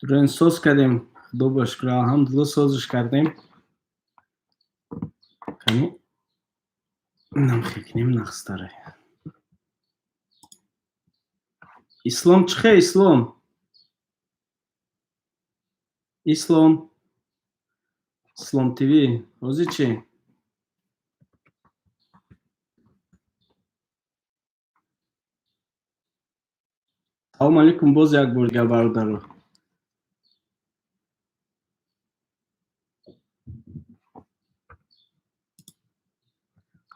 Burayı soz kardیم. Xudo shukr, alhamdulillah sozش kardیم. Kani namxeknim naxstare. Islom chiqe, Islom. Islom TV. O'zi chi? Assalomu alaykum, bo'z yak bo'lgan barodaru.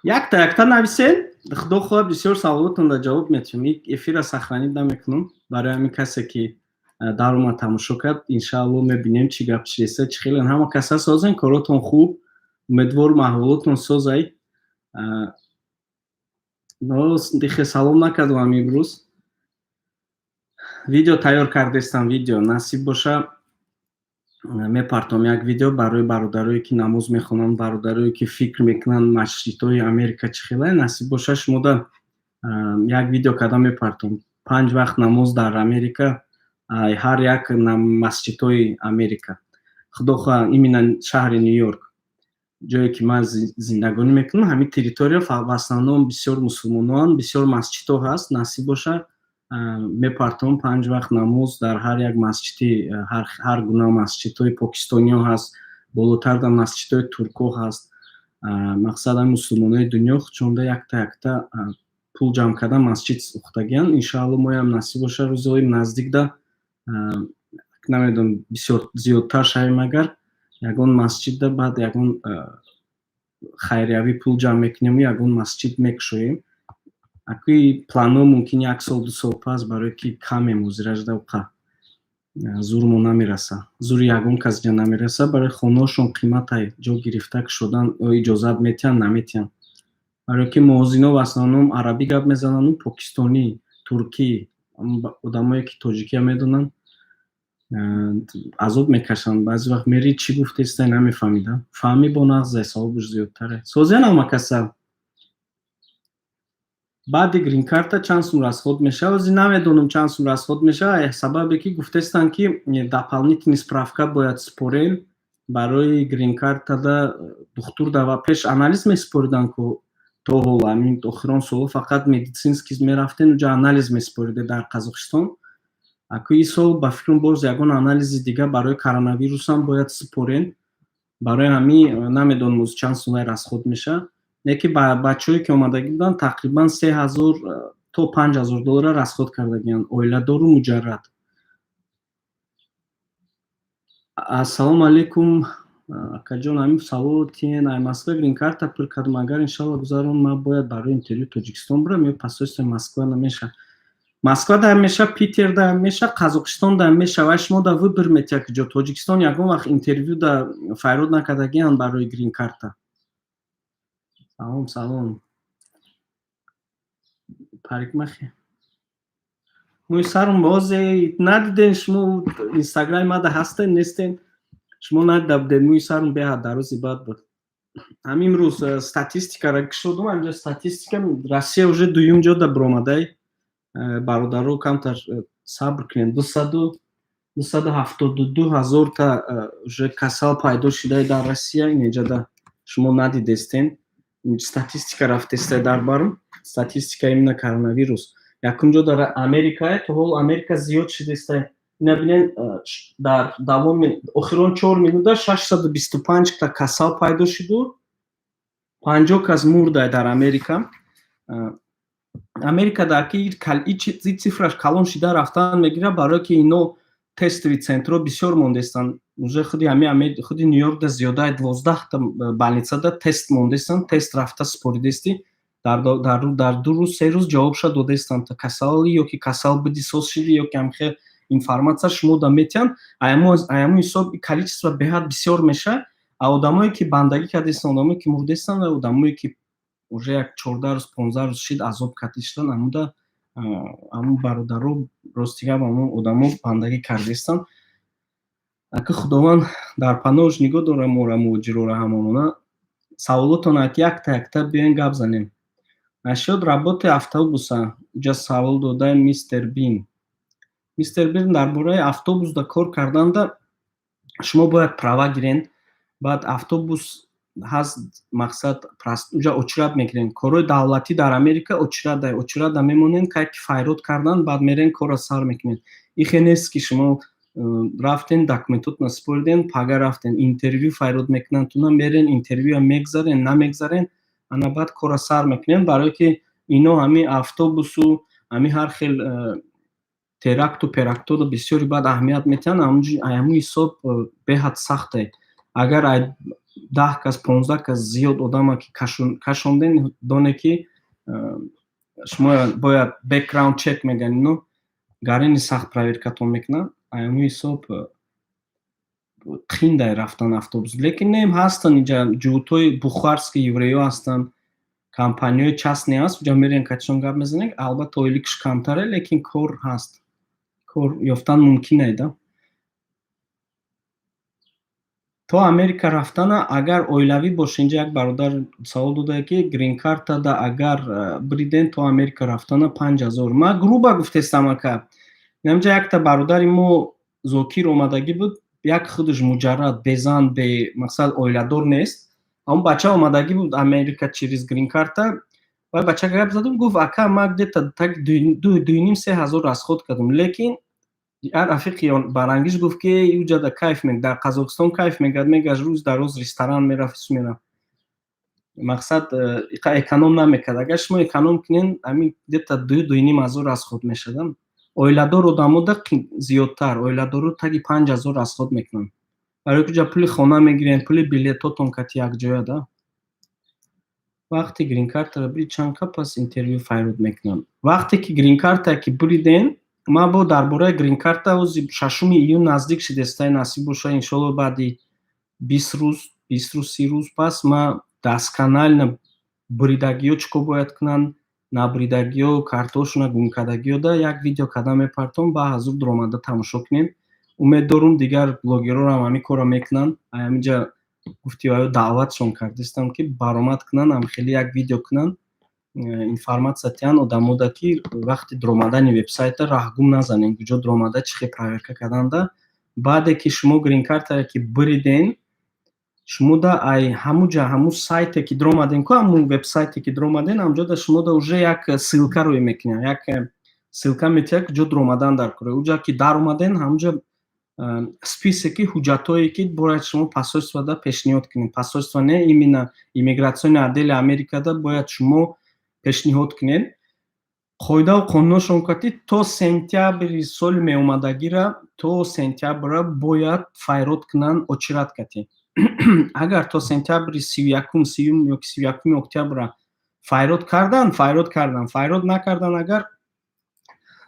Якта нависен, Худо хоҳад бисёр саволотонро ҷавоб метиҳем. Ин эфира сохранид намекунам. Барои ҳамин касе ки дар омад тамошо кард, иншааллоҳ мебинем чӣ гап чӣ реса, чӣ хелен. Ҳама каса созен, коротон хуб. Умедворум аҳволотон созай. Дихе салом накардам имрӯз. Видео тайёр кардестам, видео насиб боша мепартом як видео барои бародарое ки намоз мехонанд, бародарое ки фикр мекунанд масҷидҳои Америка чӣ хеле. Насиб боша шумода як видео карда мепартом. 5 вақт намоз дар Америка, ҳар як масҷидҳои Америка. Худо хоҳад именно шаҳри Нью-Йорк, ҷое ки ман зиндагонӣ мекунам, ҳамин территория в основном бисёр мусулмонон, бисёр масҷидҳо ҳаст. Насиб боша мепартом 5 вақт намоз дар ҳар як масҷиди, ҳар гуна масҷидҳои покистониҳо ҳаст, болотар дар масҷидҳои туркҳо ҳаст. Мақсадам мусулмонони дунё чунда якта пул ҷамъ карда масҷид сохтагиянд. Иншааллоҳ моям насиб боша рӯзҳои наздикда, намедонам бисёр зиёдтар шавем, агар ягон масҷидда баъд ягон хайриявӣ пул ҷамъ мекунем, ягон масҷид мекушоем. Акӯи планҳо мумкин 1 сол 2 сол пас, барое ки камем ҳозиражда уқа зурмо намераса, зури ягон кас ҷа намераса, барои хонаҳошон қиматай ҷо гирифта кушодан иҷозат метиҳанд, наметиҳанд. Барое ки муозино в основном арабӣ гап мезананд, покистонӣ, туркӣ, одамое ки тоҷикия медонанд азоб мекашанд. Баъзе вақт мери чӣ гуфтестай намефаҳмидам. Фаҳмӣ бо нағзай савобуш зиёдтаре. Созиянам акаса. баъди грин-карта чанд сум расход мешавад? Ози намедонам чанд сум расход мешавад. Сабабе ки гуфтестанд ки дополнительный справка бояд супорем барои грин-картада. духтур дава пеш анализ месупориданд ки то ҳол амин охирон солҳо фақат медицински мерафтен, уҷа анализ месупориде дар Қазоқистон. Акӯи сол ба фикрам боз ягон анализи дига барои коронавирусам бояд супорен. Барои ҳамин намедонам оз чанд сум расход мешавад. Неки бачаҳое ки омадагӣ буданд тақрибан 3000 то 5000 доллар расход кардагиянд, оиладору муҷаррад. Ассалому алейкум акаҷон, ҳамин саволотин ай Москва грин-карта пур кардам, агар иншаллоҳ гузарам, ман бояд барои интервю Тоҷикистон бирам ё посольствои Москва намеша? Москва да меша, Питер да меша, Қазоқистон да меша. Вай шумо да выбор метиҳад ки ҷо Тоҷикистон ягон вақт интервю да файрод накардагиянд барои грин-карта? Салом. Парикмахер. Мӯи сарум бозе надиден шумо инстаграми мада ҳастен нестен? Шумо надидабудед мӯи сарум беҳад дарози бад буд. Ҳамин имрӯз статистикаро кушодум, ҳамҷо статистика Россия уже дуюм ҷода биромадай. Бародаро камтар сабр кунед. 272 000 та уже касал пайдо шудаи дар Россия. Инҷода шумо надидестен. Статистика рафтестай дар барм. Статистика именно коронавирус. Якум ҷо дар Америка, то ҳол Америка зиёд шудестай. Ина бинен дар давоми охирон 4 минута 625 та касал пайдо шуду, 50 кас мурдай дар Америка. Америка дар ки ин цифраш калон шуда рафтан мегира, барое ки ино тестови центро бисёр мондестанд. Уже худи Нью-Йорк да зиёдаи 12 та больницада тест мондестанд, тест рафта супоридести. Дар 2 рӯз 3 рӯз ҷавобша додестанд. Та касали ё ки касал буди соз шуди ё ки ҳамхе информатсия шумо да метиҳанд. Аяму ҳисоб количество беҳад бисёр меша. Одамое ки бандагӣ кардестанд, одамое ки мурдестанд, одамое ки уже як 14 рӯз 15 рӯз шид азоб кардиштанд, амуда аму бародаро ростига аму одамо бандагӣ кардестанд. Ака Худованд дар паноҳш нигоҳ дора мора муҳоҷирора ҳамонона. Саволотон якта биёен гап занем. Насчёт работы автобуса ҷа савол дода мистер Бин. мистер Берн дар бораи автобусда кор карданда шумо бояд права гирен, баъд автобус ҳаст мақсад уҷа очрат мегирен. Корҳои давлатӣ дар Америка очрада мемонен, ки файрод кардан, баъд мерен корро сар мекунед. Ихе нест ки шумо рафтен документотно супориден, пага рафтен интервю файрод мекунанд, мерен интервюа мегзарен, намегзарен, ана баъд корро сар мекунен, барое ки ино ҳамин автобусу ҳамин ҳар хел теракту перакторо бисёри баъд аҳамият метиҳанд. ҳамун ҳисоб беҳад сахте. Агар 10 кас 15 кас зиёд одама ки кашонден, доне ки шумо бояд бэкграунд чек мегӯянд, ино гарини сахт проверкатон мекунанд. ҳамун ҳисоб қиндай рафтан автобус. Лекин нем ҳастанд инҷа ҷуҳудҳои бухарскии евреё ҳастанд, компанияҳои частне ҳаст, уҷа мерен катишон гап мезанем. Албатта ойликаш камтаре, лекин кор ҳаст. Кор ёфтан мумкине да. То Америка рафтана агар оилавӣ боша, инҷа як бародар савол додае ки грин картада агар бириден то Америка рафтана 5000. Ма груба гуфтестам ака. Инҷа якта бародари мо Зокир омадагӣ буд, як худаш муҷаррад, безан, мақсад оиладор нест. Ҳамун бача омадагӣ буд Америка через грин карта. Ва бача гап задум, гуфт ака ма где-то так 2,5-3,000 расход кардам. Лекин як рафиқи барангиш гуфт ки уҷада кайф мек, дар Қазоқистон кайф мекард, мегашт рӯз дар рӯз ресторан мерафт, мерафт. Мақсад эконом намекард. Агар шумо эконом кунен, ҳамин где-то 2,500 расход мешавад. Оиладор одамода зиёдтар, оиладору таги 5000 расход мекунанд. Барои ки пули хона мегирен, пули билетотон кати якҷоя да. Вақти грин картаро бирид чанд ка пас интервю файрод мекунанд. Вақте ки грин карта ки буриден, ма бо дар бораи грин карта рӯзи 6 июн наздик шидестай, насиб боша иншоалло баъди 20 рӯз, 30 рӯз пас ма досконально буридагиҳо чӣ кор бояд кунанд, набуридагиҳо, картошона, гумкардагиҳо да як видео карда мепартон, ба ҳазур даромада тамошо кунем. Умед дорум дигар блогерҳоро ҳам ҳамин корро мекунанд. Ҳаминҷа гуфтиҳои даъватшон кардистам ки баромад кунанд, ҳам хеле як видео кунанд, информатсия диҳанд одамода ки вақти даромадани вебсайта раҳгум назанем, куҷо даромада, чӣ хел проверка карданда. Баъде ки шумо грин картаро ки бириден, шумо да ай ҳамунҷа ҳамун сайте ки даромаден ку, ҳамун вебсайте ки даромаден, ҳамҷода шумо да уже як силка рӯй мекунед, як силка метиҳад куҷо даромадан дар кора. Уҷа ки даромаден, ҳамунҷа списоки ҳуҷҷатҳое ки бояд шумо посольствода пешниҳод кунед. Посольство не именно иммигратсиони отдели Америкада бояд шумо пешниҳод кунед. қоидаву қонуношон кати то сентябри соли меомадагира, то сентябра бояд файрод кунанд очрат кати. Агар то сентябри 31 ёки 31 октябра файрод кардан, файрод накардан агар,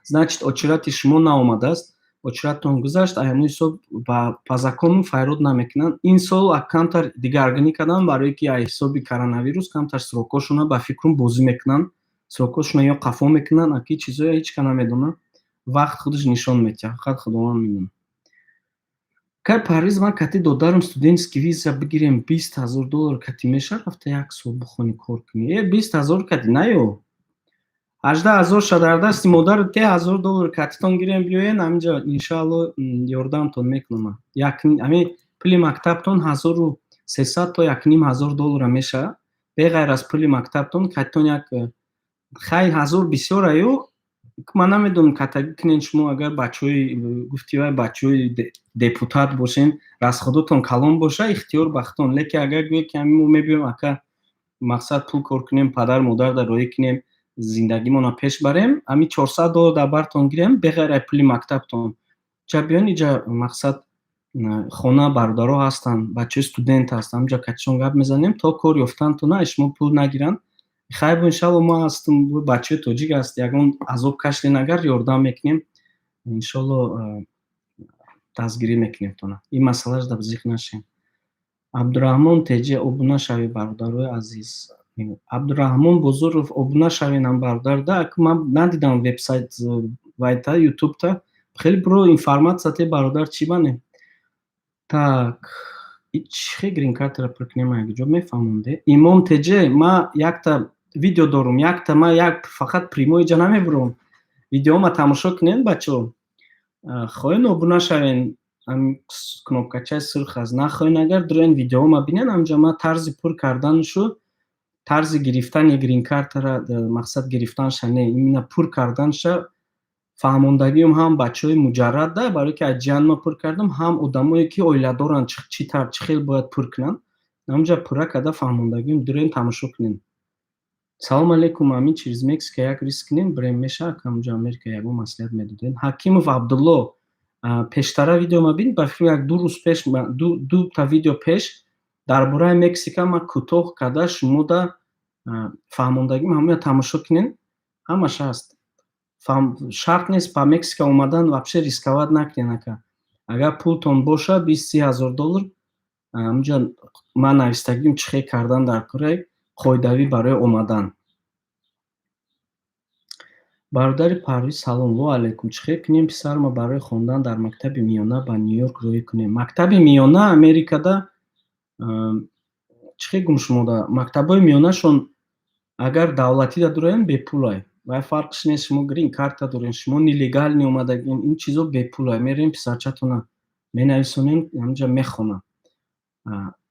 значит очрати шумо наомадааст. Очраттон гузашт, ҳамин ҳисоб ба закону файрод намекунанд. Ин сол камтар дигаргунӣ кардан, барое ки ҳисоби коронавирус камтар срокҳошона ба фикрум бозӣ мекунанд. Срокҳошона ё қафо мекунанд, аки чизое ҳеҷ ка намедонам. Вақт худаш нишон медиҳад, фақат худованд медонад. Кай парвиз ман кати додарам студентский виза бигирем $20,000 кати меша рафта як сол бухони кор кунӣ. 20,000 кати наё. 18,000 шуд дар дасти модар, $10,000 катитон гирем биёен, ҳаминҷа иншоалло ёрдамтон мекунам. Ҳамин пули мактабтон 1300 то $1,500 мешавад. Беғайр аз пули мактабтон катитон як хай ҳазор бисёр аю. Ман намедонам катагӣ кунен шумо агар бачаҳои гуфтиҳои бачаҳои депутат бошен, расходотон калон боша, ихтиёр ба худтон. Лекин агар гӯе ки ҳамин мо мебиём ака мақсад пул кор кунем, падар модарда роҳӣ кунем, зиндагимонро пеш барем, ҳамин $400 дар бартон гирем, беғайр аз пули мактабтон. Ҷа биён инҷа мақсад хона бародарҳо ҳастанд, бачаҳои студент ҳастанд, ҳаминҷа катишон гап мезанем, то кор ёфтантона шумо пул нагиранд. Хайбу иншалло мо ҳастем, бачаҳои тоҷик аст, ягон азоб кашлен агар ёрдам мекунем, иншалло дастгирӣ мекунем тона. Ин масъалааш дар зиқ нашем. Абдураҳмон теҷи обуна шавӣ бародарои азиз. Абдураҳмон Бозоров обуна шавен бародар да, ман надидам вебсайт вайта ютубта, хеле биро информатсия те бародар чӣ бане. Так, ичхе грин картаро пур кунем якҷо мефаҳмам де. Имом теҷе, ма якта видео дорум, ма як фақат примои ҷа намебурам. Видеома тамошо кунед бачаҳо. Խոյն օբնաշարեն am knopkacha սրխած նախոյն agar դրեն վիդեո մաբինեն ամջամա тарзи пур карданшу тарзи гирифтани грин картара мақсад гирифтан шане именно пур карданша фаҳмондагиам ҳам бачаҳои муҷаррад да барое ки аз ҷианма пур кардам ҳам одамое ки оиладоранд чӣ хел бояд пур кунанд намҷа пурра карда фаҳмондагиам дурен тамошо кунем. Салом алейкум, амин чиз Мексика як риск кунем брем меша камҷа Америка ягон маслиҳат медодем. Ҳакимов Абдулло пештара видео мабинед ба фикр як ду рӯз пеш ду та видео пеш дар бораи Мексика ма кӯтоҳ карда шумода фаҳмондагим ҳамаи тамошо кунед. Ҳамаш ҳаст. Шарт нест ба Мексика омадан вообще рисковать накунед ака. Агар пултон боша $20,000 амҷа ман навистагим чӣ хел кардан дар кораи қоидавӣ барои омадан. Бародари Парвиз салом ва алейкум. Чӣ хел кунем писарма барои хондан дар мактаби миёна ба Нью-Йорк роҳӣ кунем? Мактаби миёна Америкада чӣ хел гумшумода мактабҳои миёнашон агар давлатида дорен бепулай. Вай фарқш нест шумо грин карта дорен, шумо нелегални омадагин ин чизо бепулай. Мерем писарчатона менависонем амҷа мехонад.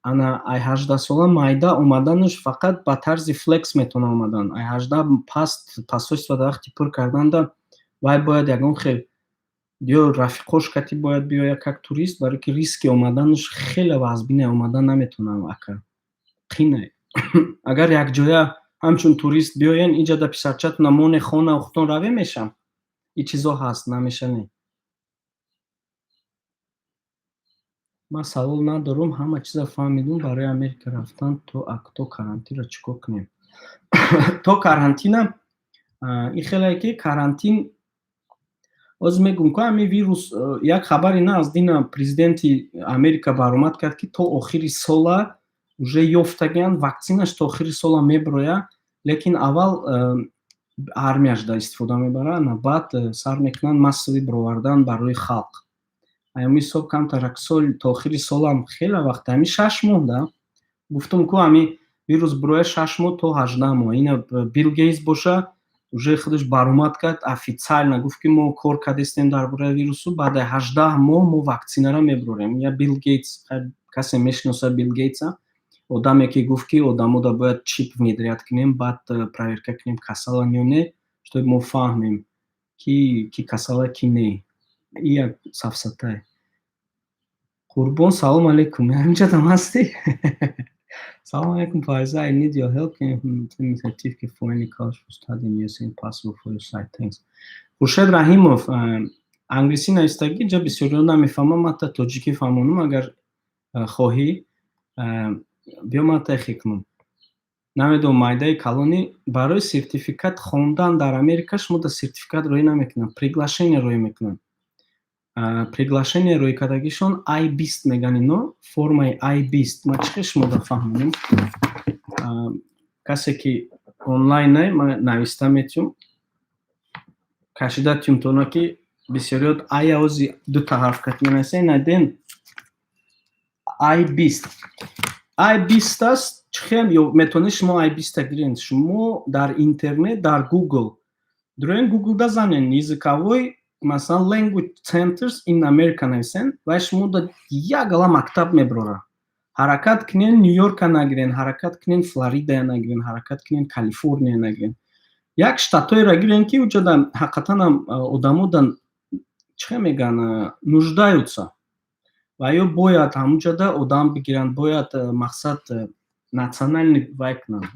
Ана ай 18 сола майда омаданаш фақат ба тарзи флекс метавона омадан. Ай 18 пасоиства вақти пур карданда вай бояд ягон хел ё рафиқош кати бояд биёяд как турист барое ки риски омаданаш хеле вазбине омадан наметавонам ака. Қинай. Агар якҷоя ҳамчун турист биёян инҷа да писарчатона моне хона ухтон раве мешам. И чизо ҳаст намешане. Ман савол надорум, ҳама чиза фаҳмидум барои Америка рафтан то карантинро чӣ кор кунем? То карантина ин хеле ки карантин оз мегум ки ҳамин вирус як хабари на аз дина президенти Америка баромад кард ки то охири сола уже ёфтагианд ваксинаш то охири сола мебирояд, лекин аввал армияш да истифода мебарад, баъд сар мекунанд массави бировардан барои халқ. Ами ҳисоб камтар як сол то охири солам хеле вақт ами 6 моҳ да гуфтум ки ами вирус бирояд 6 моҳ то 18 моҳ. Ина Билл Гейтс боша уже худаш баромад кард официально гуфт ки мо кор кардастем дар бораи вирусу баъди 18 моҳ мо ваксинара мебирорем. Я Билл Гейтс касе мешиноса Билл Гейтса одаме ки гуфт ки одамода бояд чип внедрят кунем баъд проверка кунем касалан ё не, што мо фаҳмем ки касала ки не. И як сафсатай. Қурбон салом алейкум. Ҳамҷадам ҳастӣ? Салом алейкум Файза. I need your help. Can you send me certificate for any college for study in USA and possible for your site? Thanks. Хуршед Раҳимов англисӣ навистагӣ ҷа бисёриҳо намефаҳмам, ҳатта тоҷикӣ фаҳмонам. Агар хоҳӣ биё ман тахқиқ кунам. Намедонам майдаи калони барои сертификат хондан дар Америка шумо да сертификат роҳӣ намекунанд, приглашение роҳӣ мекунанд. Приглашение роҳӣ кардагишон I-20 меган ино, формаи I-20. Ма чӣ хел шумо да фаҳмонем? Касе ки онлайнае ман нависта метавонам кашида тиём тона ки бисёриҳо I ози ду та ҳарф кати менависанд наден I-20. I-20 аст. Чӣ хел ё метавонед шумо I-20 гиред? Шумо дар интернет дар Google дурен Google-да занен языковой масалан language centers in America нависен ва шумо да як гала мактаб мебирора. Ҳаракат кунен Нью-Йорка нагирен, ҳаракат кунен Флорида нагирен, ҳаракат кунен Калифорния нагирен. Як штатоеро гирен ки уҷода ҳақиқатан одамо чӣ хел меган нуждаются. Ва ё бояд ҳамуҷода одам бигиранд, бояд мақсад национальный вай кунанд,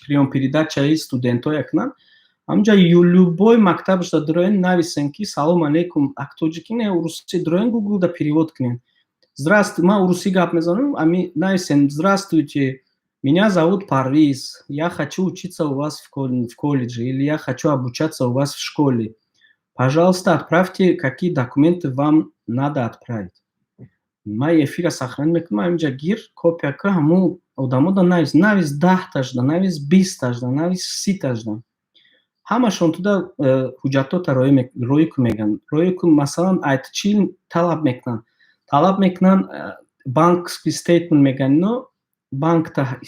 приём-передачаи студентҳоя кунанд. Ҳамҷа любой мактабашда дороен нависен ки салом алейкум актоҷики не уруси дороен Google-да перевод кунен. Здравствуй, ман урусӣ гап мезанам, ами нависен здравствуйте, меня зовут Парвиз, я хочу учиться у вас в колледже или я хочу обучаться у вас в школе. Пожалуйста, отправьте, какие документы вам надо отправить. Ман эфира сохранӣ мекунам, ҳаминҷа гир копия ка ҳамун одамота навис 10 тажда, навис 20 тажда, навис 30 тажда. Ҳамашон туда ҳуҷҷатота роҳӣ кун меган. Роҳӣ кун масалан айт чӣ талаб мекунанд? Талаб мекунанд банковский стейтмент меган ино, банкта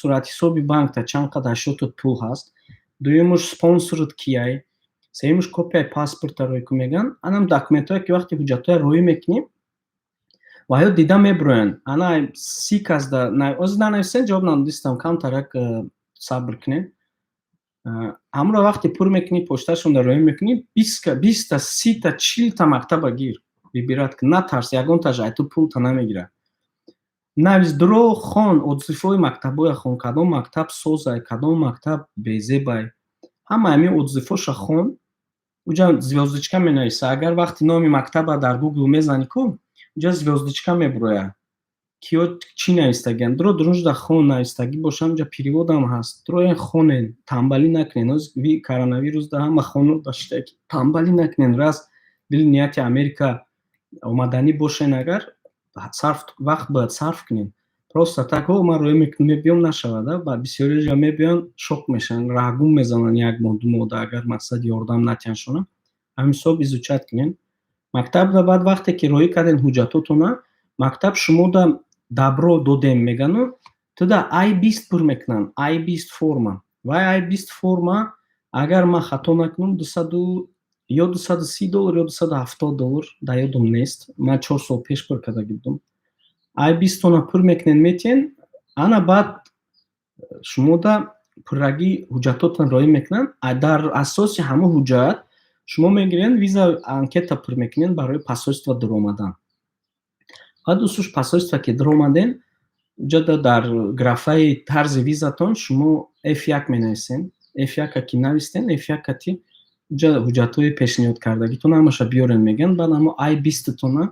сурат ҳисоби банкта чанд қадар ашётот пул ҳаст. Дуюмаш спонсорот кияй? سومیش کپی پاسپورت روی میگن انم داکومنتایی که وقتی حجتای روی میکنیم و یا دیدم میبرن انا 30 کس دا از ننویسن جواب ندیستم کم ترک صبر کنین همراه وقتی پر میکنی پشتشون در روی میکنی 20 تا 30 تا 40 تا مکتب گیر ببیرد که نترس یگان تا جای تو پول تا نمیگیره نویز درو خون отзывои мактабоя хун кадом мактаб созай кадом мактаб безебай ҳама ҳамин отзывоша хун уҷа звёздочка менависа агар вақти номи мактаба дар Google мезани ку уҷа звёздочка мебуроя киё чӣ навистагиан дро дружда хун навистагӣ бошам уҷа переводам ҳаст дро хунен тамбалӣ накунен оз ви коронавирусда ҳама хунур даштае ки тамбалӣ накунен раз дили нияти Америка омаданӣ бошен агар вақт бояд сарф кунем просто так ман рӯя мекунам мебиём нашавад ба бисёри ҷо мебиён шок мешаванд раҳгум мезананд 1 моҳ 2 моҳ агар мақсад ёрдам натияншонам ҳамин ҳисоб изучат кунен мактабда баъд вақте ки роӣ карден ҳуҷҷатотона мактаб шумода дабро додем мегану туда I-20 пур мекунанд I-20 форма ва I-20 форма агар ман хато накунам 200 ё $230 ё $270 дар ёдам нест ман 4 сол пеш пур карда будам I-20 тона пур мекунен метиен ана баъд шумода пуррагӣ ҳуҷҷатотон роӣ мекунанд дар асоси ҳамон ҳуҷҷат шумо мегирен виза анкета пур мекунен барои посольство даромадан баъд усуш посольство ки даромаден уҷа дар графаи тарзи визатон шумо F1 менависен F1 ки навистен F1 кати уҷа ҳуҷҷатҳои пешниҳодкардагитон ҳамаша биёрен мегӯянд баъд ҳамо I-20 тона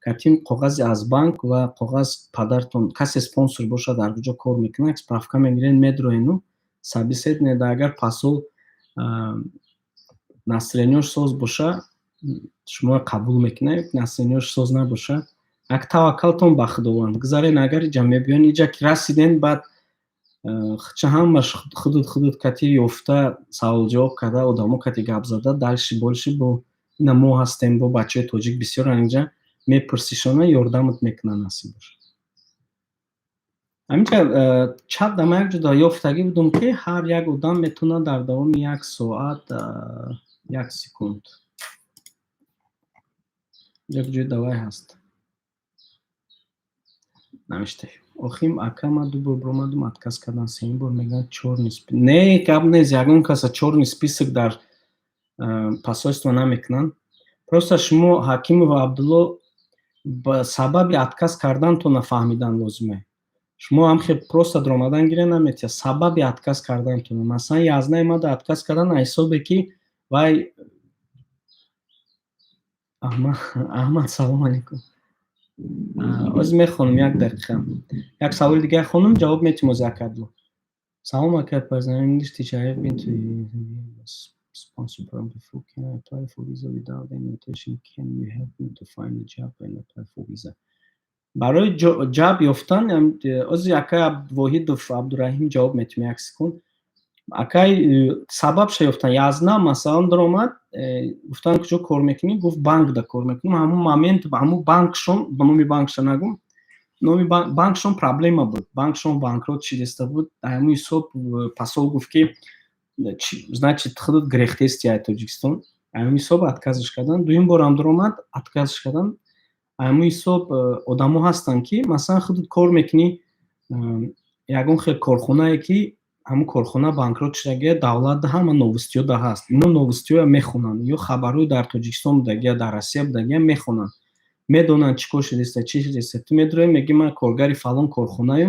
катин коғази аз банк ва коғаз падартон касе спонсор бошад дар куҷо кор мекунад справка мегирен медроену собеседование да агар посол настроениёш соз боша шумо қабул мекунад настроениёш соз набоша як таваккалтон ба худованд гузарен агар иҷа мебиён иҷа ки расиден баъд ча ҳамаш худуд кати ёфта саволҷавоб карда одамо кати гап зада дальши больши бо ина мо ҳастем бо бачаҳои тоҷик бисёр анҷа мепурсишона ёрдамат мекунанд насиб боша ҳаминҷа чат дама як ҷода ёфтагӣ будум ки ҳар як одам метавонад дар давоми 1 соат 1 секунд як ҷои давай ҳаст навишта охим акама ду бор бромадум отказ кардан сеюм бор мегӯянд чорни список не гап нест ягон каса чорни список дар посольство намекунанд просто шумо ҳакимову абдулло ба сабаби отказ кардантон нафаҳмидан лозиме шумо ҳамхел просто даромадан гирен наметия сабаби отказ кардантон масалан язнай мада отказ кардан ҳисобе ки вай аҳмад салом алейкум оз мехонам як дақиқа як саволи дига хонам ҷавоб метим оз як адло салом ака пазна English teacher I have been to sponsor program before can I apply for visa without any invitation can you help me to find a job and apply for visa барои ҷаб ёфтан оз ака воҳидов абдураҳим ҷавоб метим як секунд акай сабабша ёфтан язна масалан даромад гуфтан куҷо кор мекунӣ гуфт банкда кор мекунам ҳамон момент ҳамон банкшон ба номи банкша нагум номи банкшон проблема буд банкшон банкрот шидиста буд ҳамон ҳисоб посол гуфт ки значит худуд грехтести ай тоҷикистон ҳамон ҳисоб отказш кардан дуюм борам даромад отказш кардан ҳамон ҳисоб одамо ҳастанд ки масалан худуд кор мекунӣ ягон хел корхонае ки ҳамон корхона банкрот шудагия давлат ҳама новостиёда ҳаст ино новостиёя мехонанд ё хабарҳои дар тоҷикистон будагия дар россия будагия мехонанд медонанд чӣ кор шудиста чӣ шудиста ту медроӣ мегӣ ман коргари фалон корхонаю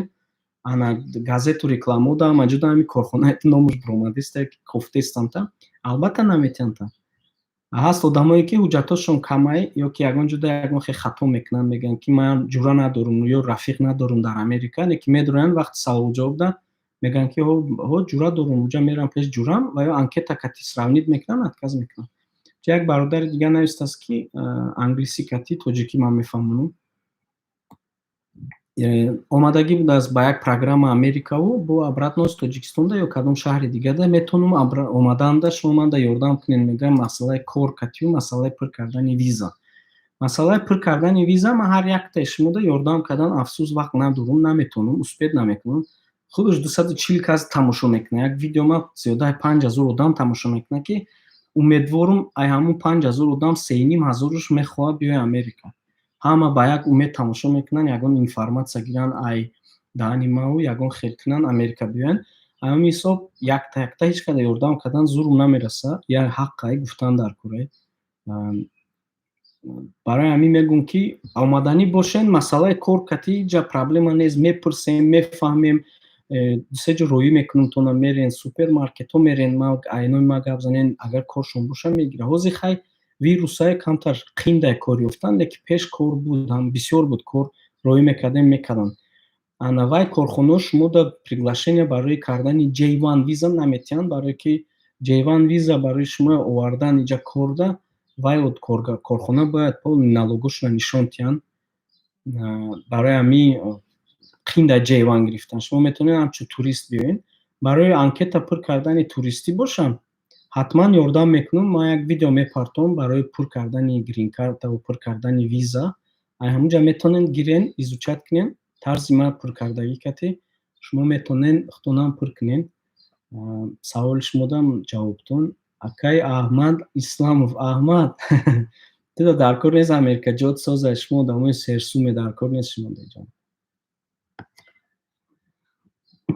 ана газету реклама дам аҷуда ҳамин корхонаи ту номаш биромадиста кофтестанта албатта наметиянта ҳаст одамое ки ҳуҷҷатошон камай ё ки ягон ҷода ягон хел хато мекунанд мегӯянд ки ман ҷура надорум ё рафиқ надорум дар Америка не ки медроянд вақти савол ҷавоб да мегӯянд ки ҳо ҷура дорум уҷа мерам пеш ҷурам ва ё анкета кати сравнид мекунанд отказ мекунанд як бародари дига навистааст ки англиси кати тоҷикӣ ман мефаҳмонам омадагӣ будааст ба як программа Америкаву бо обратно аз Тоҷикистонда ё кадом шаҳри дигада метавонам омаданда шумо манда ёрдам кунед мегӯям масъалаи кор катию масъалаи пур кардани виза масъалаи пур кардани виза ман ҳар яктаи шумода ёрдам кардан афсӯс вақт надорум наметавонам успед намекунам худаш 240 кас тамошо мекунад як видео ма зиёдаи 5000 одам тамошо мекунад ки умедворум ай ҳамун 5000 одам 3500-уш мехоҳад биёяд Америка. Ҳама ба як умед тамошо мекунанд, ягон информатсия гиранд, ай даҳани маву ягон хел кунанд Америка биёянд. Ҳамин ҳисоб якта ҳеҷ қадар ёрдам кардан зурм намераса, як ҳаққай гуфтан дар кораи. Барои ҳамин мегӯм ки омаданӣ бошед, масъалаи кор кати ҷа проблема нест, мепурсем, мефаҳмем, дусе ҷо рӯӣ мекунем, тона мерен, супермаркетҳо мерен, айнои ма гап занем, агар коршон боша мегирад. Ҳозир хай вирусае камтар қиндай кор ёфтанд, лекин пеш кор буд, бисёр буд кор, рӯӣ мекардем, мекарданд. Навай корхонаҳо шумода приглашение барои кардани J1 виза наметиҳанд, барое ки J1 виза барои шумо овардан инҷа корда, вай од корхона бояд налогошро нишон диҳанд. Барои ҳамин қинда J1 гирифтан. Шумо метавонед ҳамчун турист биёед. Барои анкета пур кардани туристӣ бошам, ҳатман ёрдам мекунам. Ман як видео мепартовам барои пур кардани грин карта ва пур кардани виза. Ҳамунҷа метавонед гирен, изучат кунед, тарзи ман пур кардагӣ кати. Шумо метавонед худтонам пур кунед. Саволи шумо дам ҷавобтон. Акай Аҳмад Исламов. Аҳмад, ту дар кор нест Америка, ҷод созай, шумо одамои серсуме, дар кор нест шумо деҷон.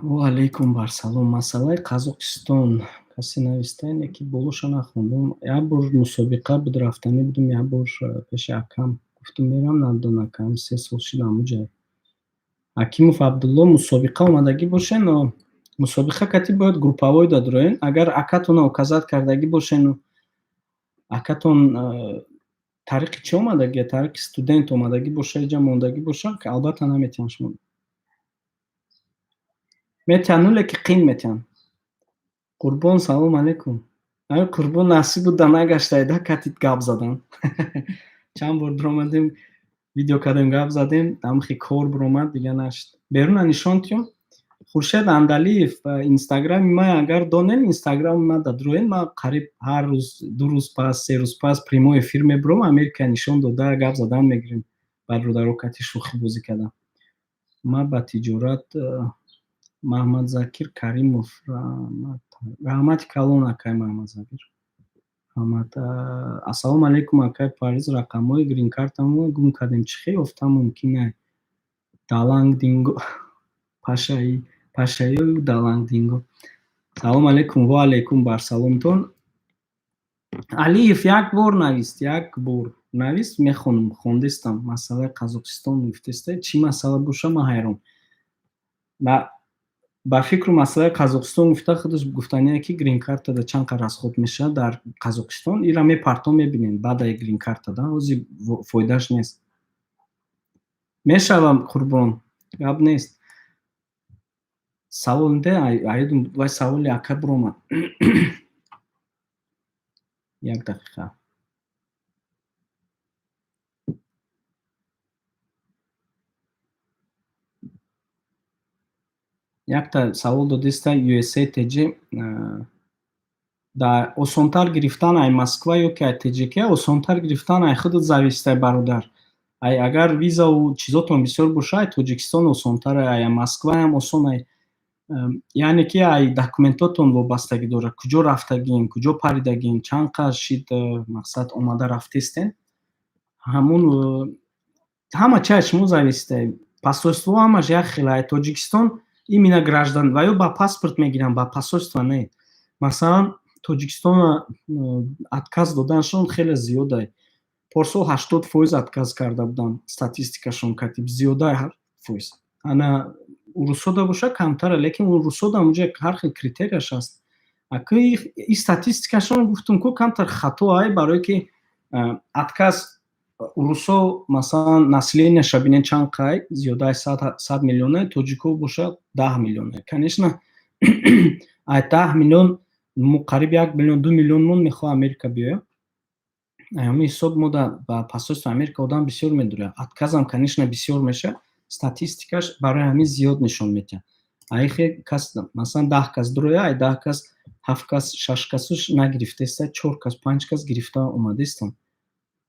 Ва алейкум барсалом. Масъалаи Қазоқистон касе навистаене ки болоша нахондум. Як бор мусобиқа буд, рафтанӣ будум, як бор пеши акам гуфтум мерам, надон акам 3 сол шуд ҳамуҷа. Акимов Абдулло, мусобиқа омадагӣ бошен, мусобиқа кати бояд группавой додроен. Агар акатон оказат кардагӣ бошен, акатон тариқи чӣ омадагӣ, тариқи студент омадагӣ боша, иҷа мондагӣ боша, албатта наметиҳанд шумо. Метиҳанд, леки қин метиҳанд. Қурбон, салом алейкум. Ай Қурбон насиб буда нагашта, айда катит гап задан. Чанд бор биромадем, видео кардем, гап задем, дамхи кор биромад, дига нашид. Беруна нишон тиём. Хуршед Андалиев, инстаграми ма агар донем, инстаграми ма дадроен, ма қариб ҳар рӯз, 2 рӯз пас, 3 рӯз пас прямой эфир мебурам, Америка нишон дода гап задан мегирем, бародаро кати шӯхӣ бозӣ кардан. Ма ба тиҷорат Маҳмад Закир Каримов, раҳмати калон акай Маҳмад Закир. Ассалому алейкум акай Париз, рақамҳои грин картамро гум кардем, чӣ хел ёфтан мумкин? Даланг Динго Пашаёю Даланг Динго. Салому алейкум. Ва алейкум барсаломтон. Алиев як бор навист, мехонам, хондистам. Масъалаи Қазоқистон гуфтеста, чӣ масъала боша, ман ҳайрон. Ба фикру масъалаи Қазоқистон гуфта, худаш гуфтанияе ки грин картада чанд қадр расход мешавад дар Қазоқистон, ира мепартом мебинем баъдаи грин картада, ҳозир фоидаш нест. Мешавам Қурбон, гап нест. Савол нде, аидум вай саволи ака биромад. Як дақиқа. Якта савол додиста USA TG да осонтар гирифтан ай Москва ё ки ай TGK, осонтар гирифтан ай худут завистай бародар. Ай агар визаву чизотон бисёр боша, ай Тоҷикистон осонтар, ай Москваам осон, ай яъне ки ай документотон вобастагӣ дорад, куҷо рафтагин, куҷо паридагин, чанд қадр шид мақсад омада рафтестен. Ҳамун ҳама чай шумо завистай. Посольство ҳамаш як хел, ай Тоҷикистон именно граждан ва ё ба паспорт мегиранд, ба посольство не. Масалан Тоҷикистон отказ доданашон хеле зиёда. Порсол 80% отказ карда буданд, статистикашон катиб зиёда фоиз. Ана Русода боша камтара, лекин Русода ҳамуҷа ҳар хел критерияш аст. Аки и статистикашон гуфтум ку камтар хато ай, барое ки отказ Русо масалан населенияша бинен чанд қай, зиёдаи 100 миллион, тоҷико боша 10 миллион. Конечно ай 10 миллион қариб 1 миллион 2 миллион мон мехоҳ Америка биёя. Ҳамин ҳисоб мо ба посольство Америка одам бисёр медурад. Отказам конечно бисёр меша, статистикаш барои ҳамин зиёд нишон метиҳад. Ай хе кас масалан 10 кас дуроя, ай 10 кас 7 кас 6 касуш нагирифтеста, 4 кас 5 кас гирифта омадестам.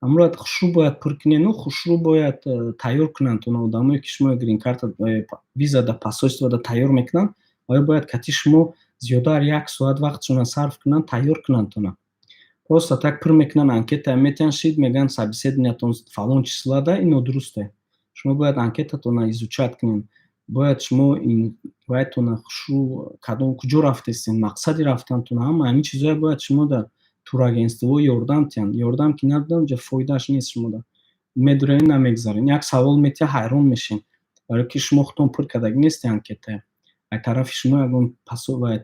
Амро хушрӯ бояд пур кунед, ну хушрӯ бояд тайёр кунанд тона одамое ки шумо грин карта виза да посольствода тайёр мекунанд, оё бояд кати шумо зиёда 1 соат вақтшона сарф кунанд, тайёр кунанд тона. Просто так пур мекунанд анкета, метяншид, мегӯянд собеседованиятон фалон числода, ино дурусте. Шумо бояд анкетатонро изучат кунед. Бояд шумо инвайтона куҷо рафтестед, мақсади рафтанатон, ҳама ҳамин чизҳоро бояд шумо дар турагентство ёрдам диҳанд. Ёрдам ки надодам, ҷа фоидааш нест шумода. Медурем намегзарем. Як савол метия, ҳайрон мешем. Барои ки шумо худтон пур кардаги нестед анкета. Аз тарафи шумо ягон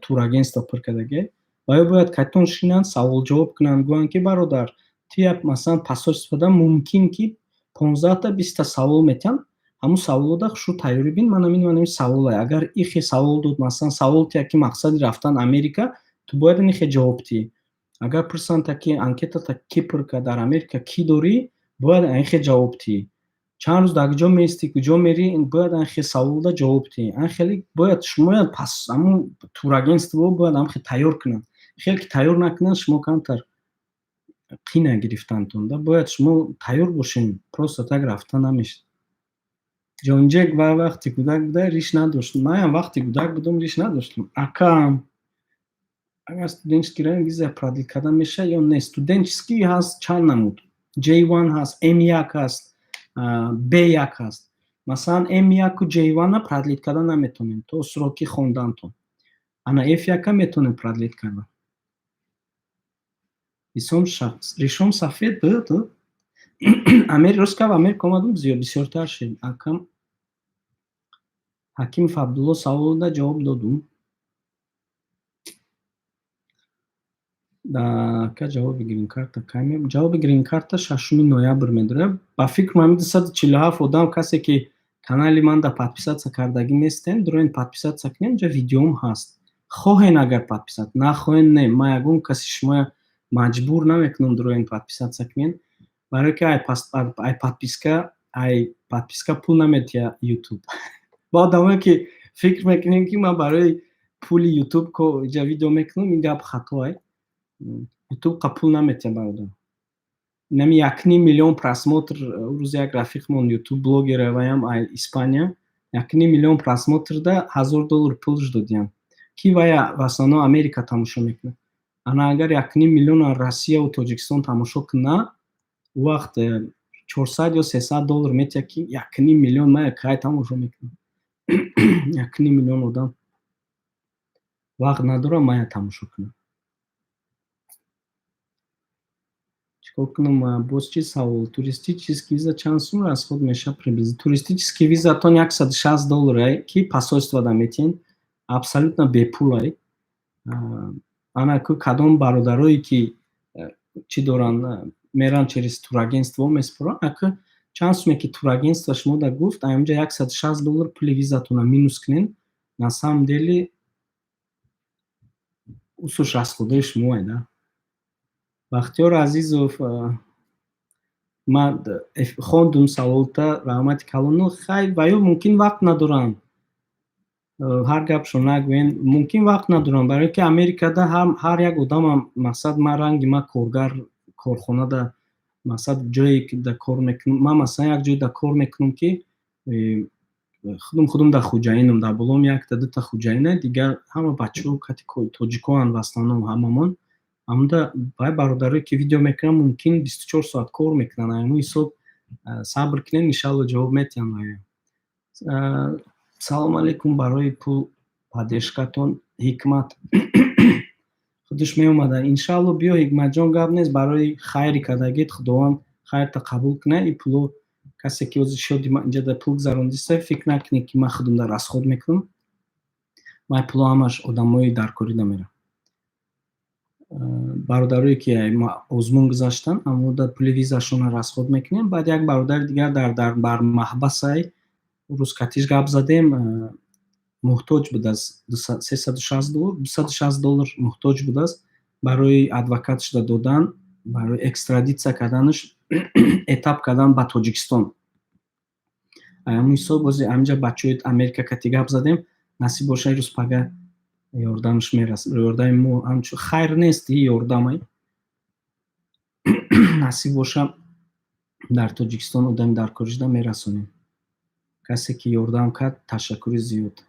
турагентство пур кардаги. Ва бояд кайтон шинанд, савол-ҷавоб кунанд, гӯянд ки бародар, ту як масалан пассож истифода мумкин ки 15-20 савол метиҳанд. Ҳамун саволода шу тайёрӣ бин, ман ҳамин саволае. Агар ихе савол дод, масалан савол тия ки мақсади рафтан Америка, ту бояд ихе ҷавоб диҳӣ. Агар пурсанд ки анкетата ки пур кард, дар Америка ки дорӣ, бояд ихе ҷавоб диҳӣ. Чанд рӯз дар куҷо меистӣ, куҷо мерӣ, бояд ихе саволда ҷавоб диҳӣ. Хеле бояд шумо ҳамун турагентство бояд ихе тайёр кунанд. Хеле ки тайёр накунанд, шумо камтар қина гирифтанатон. Бояд шумо тайёр бошед, просто так рафта намешавад. ҷонҷек вақти кӯдак буда риш надоштам. Манам вақти кӯдак будам риш надоштам. Акам агар студентский виза продлит кардан мешавад ё не? Студентский ҳаст чанд намуд? J1 ҳаст, M1 ҳаст, B1 ҳаст. Масалан M1 J1 продлит кардан наметавонем то сроки хондантон. Ана F1 метавонем продлит кардан. Ришом сафед буд. Рӯзка в Америка омадам, бисёртар шед. Акам Ҳакимов Абдулло саволда ҷавоб додум. Ка ҷавоби грин-карта кай мебошад? Ҷавоби грин-карта 6 ноябр медорад. Ба фикр ман 247 одам касе ки канали манда подписатсия кардагӣ нестен, дуроен подписатсия кунед. Ҷа видеом ҳаст. Хоҳен агар подписат, нахоҳен не. Ман ягон каси шумо маҷбур намекунам дуроен подписатсия кунед. Барои ки ай подписка пул намедиҳад YouTube. Ба одамое ки фикр мекунем ки ман барои пули YouTube ҷа видео мекунам, ин гап хатое. YouTube пул наметиҳад бародар. Нами 1,5 миллион просмотр рӯз як рафиқмон YouTube блогере ваям ай Испания 1,5 миллион просмотрда $1000 пулш додиям. Ки вая в основном Америка тамошо мекунад. Ана агар 1,5 миллион Россия ва Тоҷикистон тамошо кунад, вақт $400 ё $300 метиҳад ки 1,5 миллион мая кай тамошо мекунад. 1,5 миллион одам вақт надорад мая тамошо кунад. Чикор кунам? Боз чӣ савол? Туристический виза чанд сум расход мешавад приблизно? Туристический визатон $160 ки пассож истифода метиҳед. Абсолютно бепулай. Ана ку кадом бародарое ки чӣ доранд, меран через турагентство меспоранд, ака чанд суме ки турагентство шумо да гуфт, аинҷа $160 пули визатона минус кунед. На самом деле усуш расходҳои шумое да. Бахтиёр Азизов, ман хондум саволта раҳмати калону хайр ва ё мумкин вақт надоранд. Ҳар гапшо нагӯен, мумкин вақт надоранд, барои ки Америкада ҳар як одамам мақсад ман ранги ман коргар корхонада мақсад ҷое ки да кор мекунам. Ман масалан як ҷое да кор мекунам ки худум да хуҷаинам, дар болом якта дута хуҷаина, дигар ҳама бачаҳо кати тоҷикоанд в основном ҳамамон. Амда бай бародарое ки видео мекунанд мумкин 24 соат кор мекунанд. Ҳамин ҳисоб сабр кунед, иншалло ҷавоб метиҳам. Салом алейкум, барои пул паддержкатон Ҳикмат худаш меомада. Иншалло биё Ҳикматҷон, гап нест, барои хайри кардагит Худованд хайрта қабул кунад. И пуло касе ки ози шоди ман инҷа да пул гузарондиста, фикр накунед ки ман худам да расход мекунам. Ман пуло ҳамаш одамои даркорида меравад. Бародарое ки озмун гузаштанд, амода пули визашонро расход мекунем. Баъд як бародари дигар дар маҳбасай рӯз катиш гап задем, муҳтоҷ будааст. $260 муҳтоҷ будааст. Барои адвокатш да додан, барои экстрадитсия карданаш этап кардан ба Тоҷикистон. Ҳамин ҳисоб ози амҷа бачаҳои Америка кати гап задем, насиб боша рӯз пага ёрдамш мерасад. Ёрдами мо ҳамчун хайр нест, ёрдамай. Насиб боша дар Тоҷикистон одами даркоришда мерасонем. Касе ки ёрдам кард, ташаккури зиёд.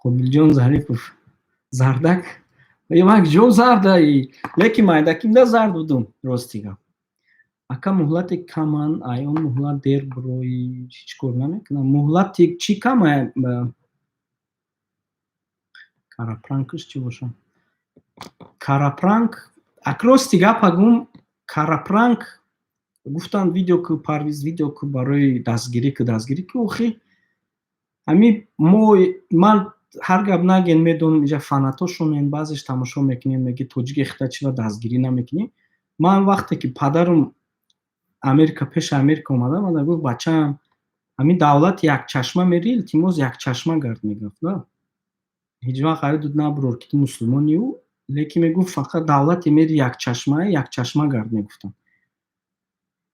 Қобилҷон Зарипов, зардак як ҷо зардаи леки майдакимда зард будум ростига ака муҳлати каман аён муҳлат дер бурои ҳеҷ кор намекунам муҳлати чӣ камае карапранкш чӣ бошад карапранк рости гапа гум карапранк гуфтанд видео ки парвиз видео ки барои дастгирӣ ки охи ҳами ман ҳар гап наген медонам инҷа фанатошонен баъзеш тамошо мекунем меги тоҷик ехта чира дастгирӣ намекунӣ ман вақте ки падарам пеши Америка омада гуфт бачаам ҳамин давлат якчашма мери илтимос якчашма гард мегуфт ҳеҷ вақт айдуд набурор ки ту мусулмонию лекин мегуфт фақат давлате мери якчашма гард мегуфтам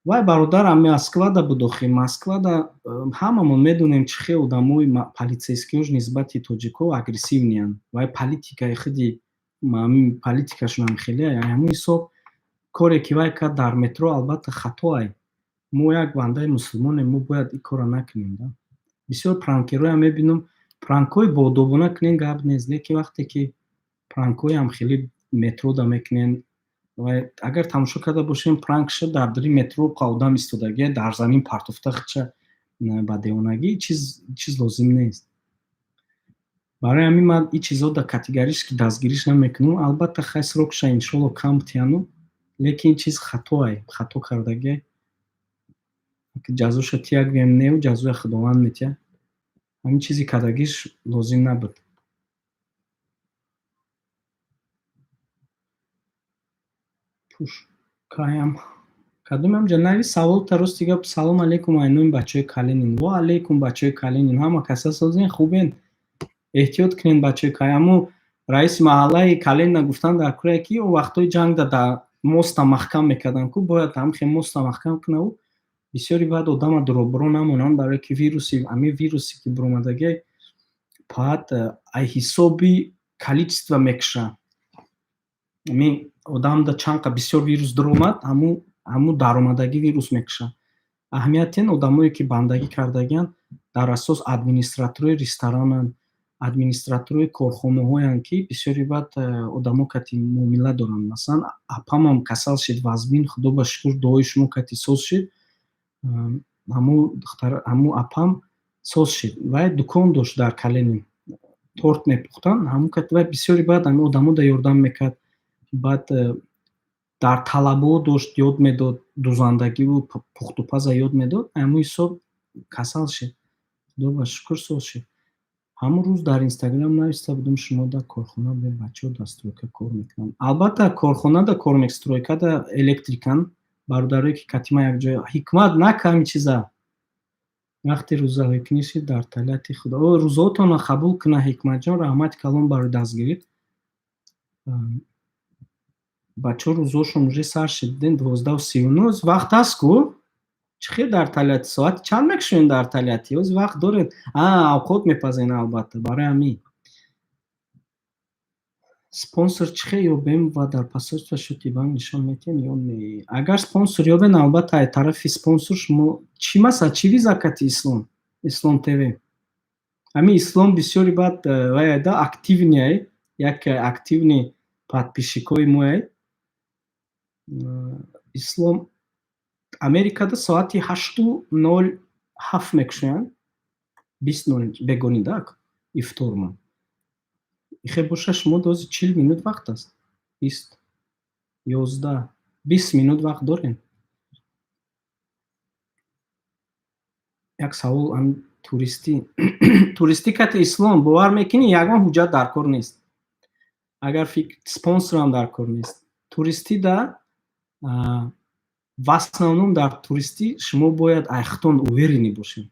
вай бародарам Москвада буд охи Москвада ҳамамон медонем чӣ хел одамои политсейскиёш нисбати тоҷикҳо агрессивниянд вай политикаи худи политикашон ҳам хеле ҳамин ҳисоб коре ки вай кард дар метро албатта хатое мо як бандаи мусулмонем мо бояд ин кора накунем бисёр пранкероям мебинам пранкҳои бодобона кунен гап нест лекин вақте ки пранкҳоям хеле метрода мекунен агар тамошо карда бошем пранк шуд дар дори метро одам истодагӣ дар замин партофта худша ба девонагӣ чиз лозим нест барои ҳамин ман ин чизҳо да категорически дастгириш намекунам албатта хай срокша иншоалло кам тияну лекин ин чиз хато кардагӣ ҷазоша тияк вем неу ҷазоя худованд метия ҳамин чизи кардагиш лозим набуд каям кадомам ҷанави саволта рости гап салом алейкум айноми бачаҳои Калинин ва алейкум бачаҳои Калинин ҳама каса созен хубен эҳтиёт кунен бачаҳои Калинин аммо раиси маҳаллаи Калинина гуфтан дар Кӯрая ки вақтҳои ҷангда да моста маҳкам мекардан ку бояд ҳамхе моста маҳкам кунаву бисёри баъд одама дуробро намонанд барое ки ҳамин вирусе ки биромадаги баъд ҳисоби количество мекуша ҳамин одамда чанқа бисёр вирус дуромад ҳамун даромадаги вирус мекуша аҳамиятен одамое ки бандагӣ кардагиянд дар асос администраторои ресторананд администраторои корхонаҳоянд ки бисёри баъд одамо кати муомила доранд масалан апамам касал шид вазбин худо ба шукр дуои шумо кати соз шид ҳамун апам соз шид вай дукон дошт дар Калинин торт мепухтанд ҳамун кати вай бисёри баъд ҳамин одамода ёрдам мекард баъд дар талабо дошт ёд медод дузандагиву пухтупаза ёд медод ҳамун ҳисоб касал шид худо ба шукр соз шид ҳамун рӯз дар инстаграм нависта будам шумо дар корхона бе бачаҳо дар стройка кор мекунанд албатта корхонада кор стройкада электриканд бародарое ки катима якҷоя ҳикмат нака ҳамин чиза вақти рӯзаҳои куниши дар талияти худо рӯзаотонро қабул куна ҳикматҷон раҳмати калон барои дастгирит бачаҳо рӯзаошон уже сар шидиден 12:39 вақт аст ку чӣ хел дар талияти соати чанд мекушоем дар талияти оз вақт доред авқот мепазен албатта барои ҳамин спонсор чӣ хел ёбем ва дар посольства шоти банк нишон метиҳем ё не агар спонсор ёбем албатта аз тарафи спонсор шумо чӣ масъала чӣ виза кати ислом тв ҳамин ислом бисёри баъд вайда активния як активни подписчикои моя ислом Америкада соати 8:07 мекушоянд 20:00 бегони дак ифторма ихе боша шумо дози 40 минут вақт аст 20 минут вақт дорем як савол туристӣ кати ислом бовар мекунӣ ягон ҳуҷҷат дар кор нест агар спонсорам дар кор нест туристида в основном дар туристӣ шумо бояд айхтон уверенӣ бошед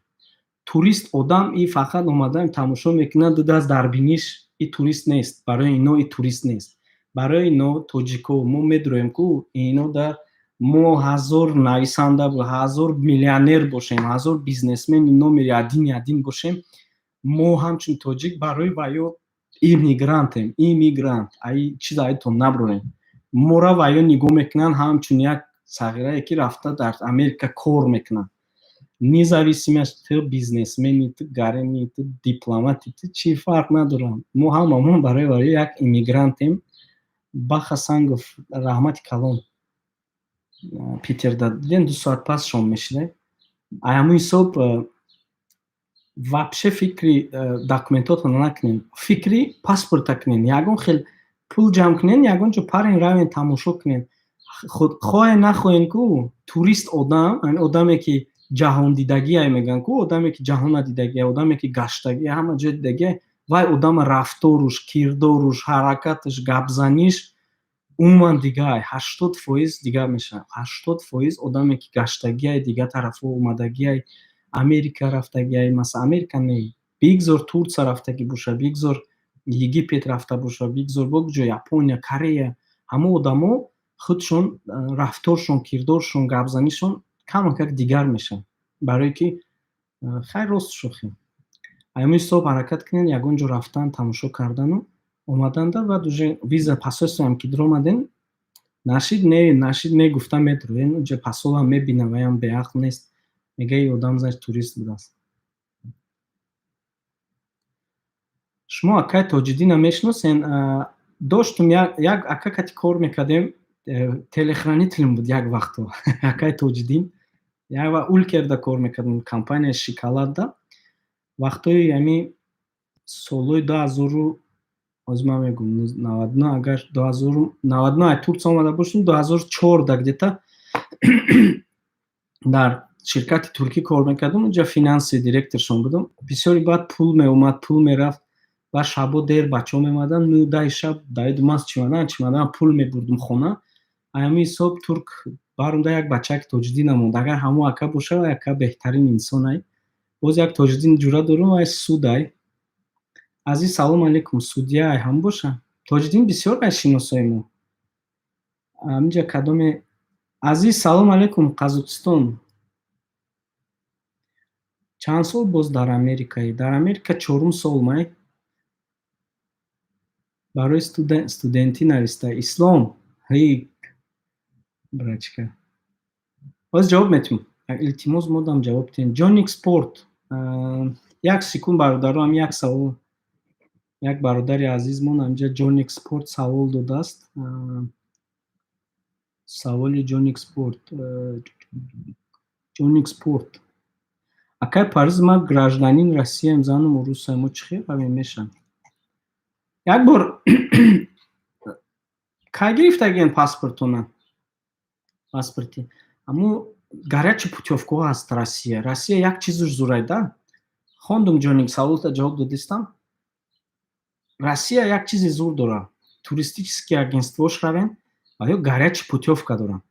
турист одам и фақат омадан тамошо мекунад ду даст дар биниш и турист нест барои ино и турист нест барои ино тоҷико мо медуроем ку ино дар мо 1000 нависанда 1000 миллионер бошем 1000 бизнесмен номери один бошем мо ҳамчун тоҷик барои ваё иммигрантем ай чиза айтон набурем мора ваё нигоҳ мекунанд ҳамчун як сағирае ки рафта дар Америка кор мекунад независимость ты бизнесмени ты гареми ты дипломати ты чӣ фарқ надорам мо ҳамамон барои як иммигрантем баха сангов раҳмати калон питер дадиден 2 соат пас шом мешида а ҳамун ҳисоб вообще фикри документотро накунем фикри паспорта кунем ягон хел пул ҷамъ кунем ягон ҷо парен равен тамошо кунем хоҳе нахоҳем ку турист одам одаме ки ҷаҳондидагие мегӯянд ку одаме ки ҷаҳон надидагие одаме ки гаштагие ҳама ҷои дидагие вай одама рафторуш кирдоруш ҳаракаташ гапзаниш умуман дигар 80% дигар мешавад 80% одаме ки гаштагие дигар тарафҳо омадагие Америка рафтагие масалан Америка не бигзор Турция рафтагӣ боша бигзор Египет рафта боша бигзор боҷо Япония Корея ҳамон одамо худшон рафторшон кирдоршон гапзанишон камакак дигар мешавад барое ки хайр рост шухи ҳамин ҳисоб ҳаракат кунед ягон ҷо рафтан тамошо кардану омаданда ва уже виза пасосиам ки дромаден нашид мегуфта медроен ҷо пасоам мебина ваям беақл нест мегаи одам значит турист будааст шумо акаи Тоҷиддина мешиносен доштум як ака кати кор мекардем телехранителем буд як вақтҳо акаи Тоҷиддин як ва улкерда кор мекардем компанияи шоколадда вақтҳои ами солҳои 2000 озма мегум 99 агар 2099 ай Турция омада бошем 2004 где-то дар ширкати туркӣ кор мекардам унҷа финанси директоршон будам бисёри баъд пул меомад пул мерафт ва шабо дер бачаҳо меомаданд 9-10 шаб давидум аз чимодан пул мебурдум хона ҳамин ҳисоб турк баромда як бачаки Тоҷиддина монд агар ҳамон ака боша вай ака беҳтарин инсонай боз як Тоҷиддин ҷура дорум вай судай азиз салом алейкум судяй ҳам боша Тоҷиддин бисёр ай шиносои мо аминҷа кадоме азиз салом алейкум Қазоқистон чанд сол боз дар Америкаи дар Америка 4 сол май барои студентӣ нависта ислом брачка боз ҷавоб метавонем илтимос модам ҷавоб ден ҷоник спорт як секунд бародарам як савол як бародари азизмон амҷа ҷоник спорт савол додааст саволи ҷоник спорт акай париз ма гражданин Россияем занум Русия мо чӣ хел равем мешавем як бор кай гирифтагиен паспорти аммо гарячи путёвка ҳаст Россия як чизуш зурайда хондум ҷоник саволта ҷавоб додистам Россия як чизи зур дорад туристические агентствош равен ва ё гарячи путёвка дорад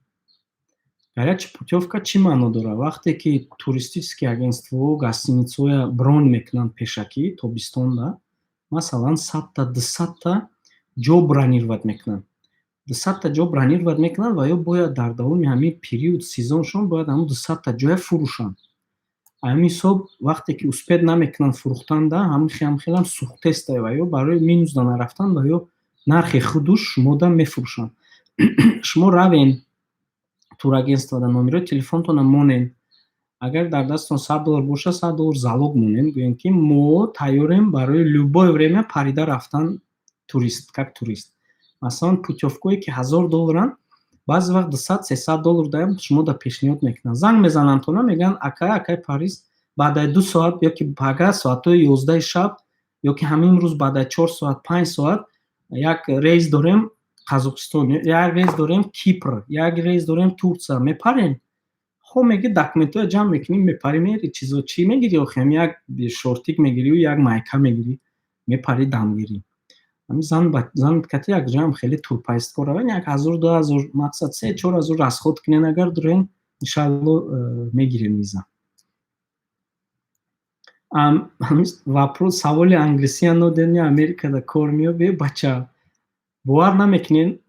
гарячи путёвка чӣ маъно дорад вақте ки туристические агентствоҳо гостиницаҳоя брон мекунанд пешакӣ тобистонда масалан 100-та 200-та ҷо бронировать мекунанд 200-та ҷо бронировать мекунанд ва ё бояд дар давоми ҳамин период сезоншон бояд ҳамон 200-та ҷоя фурӯшанд ҳамин ҳисоб вақте ки успед намекунанд фурӯхтанда ҳамхелам сухтеста ва ё барои минусда нарафтан ва ё нархи худуш шумода мефурӯшанд шумо равен турагентствада номерои телефонтона монен агар дар дастон $100 боша $100 залог монен гӯем ки мо тайёрем барои любое время парида рафтан как турист масалан путёвкое ки $1000 баъзе вақт $200-300 даем шумо да пешниҳод мекунанд занг мезананд тона мегӯянд акай Париз баъдаи 2 соат ё ки пага соатҳои 11 шаб ё ки ҳамин рӯз баъдаи 4 соат 5 соат як рейс дорем Қазоқистон як рейс дорем Кипр як рейс дорем Турция мепарем хо меги документҳоя ҷамъ мекунӣ мепарӣ мери чизо чӣ мегирӣ охи як шортик мегирӣ як майка мегирӣ мепарӣ дамгирӣ ҳамин зан кати як ҷамъ хеле турпайисткор равен як 1000-2000 мақсад 3-4 расход кунен агар дорен иншалло мегирем виза вопрос саволи англисиян нодени Америкада кор меёбе бача бовар намекунен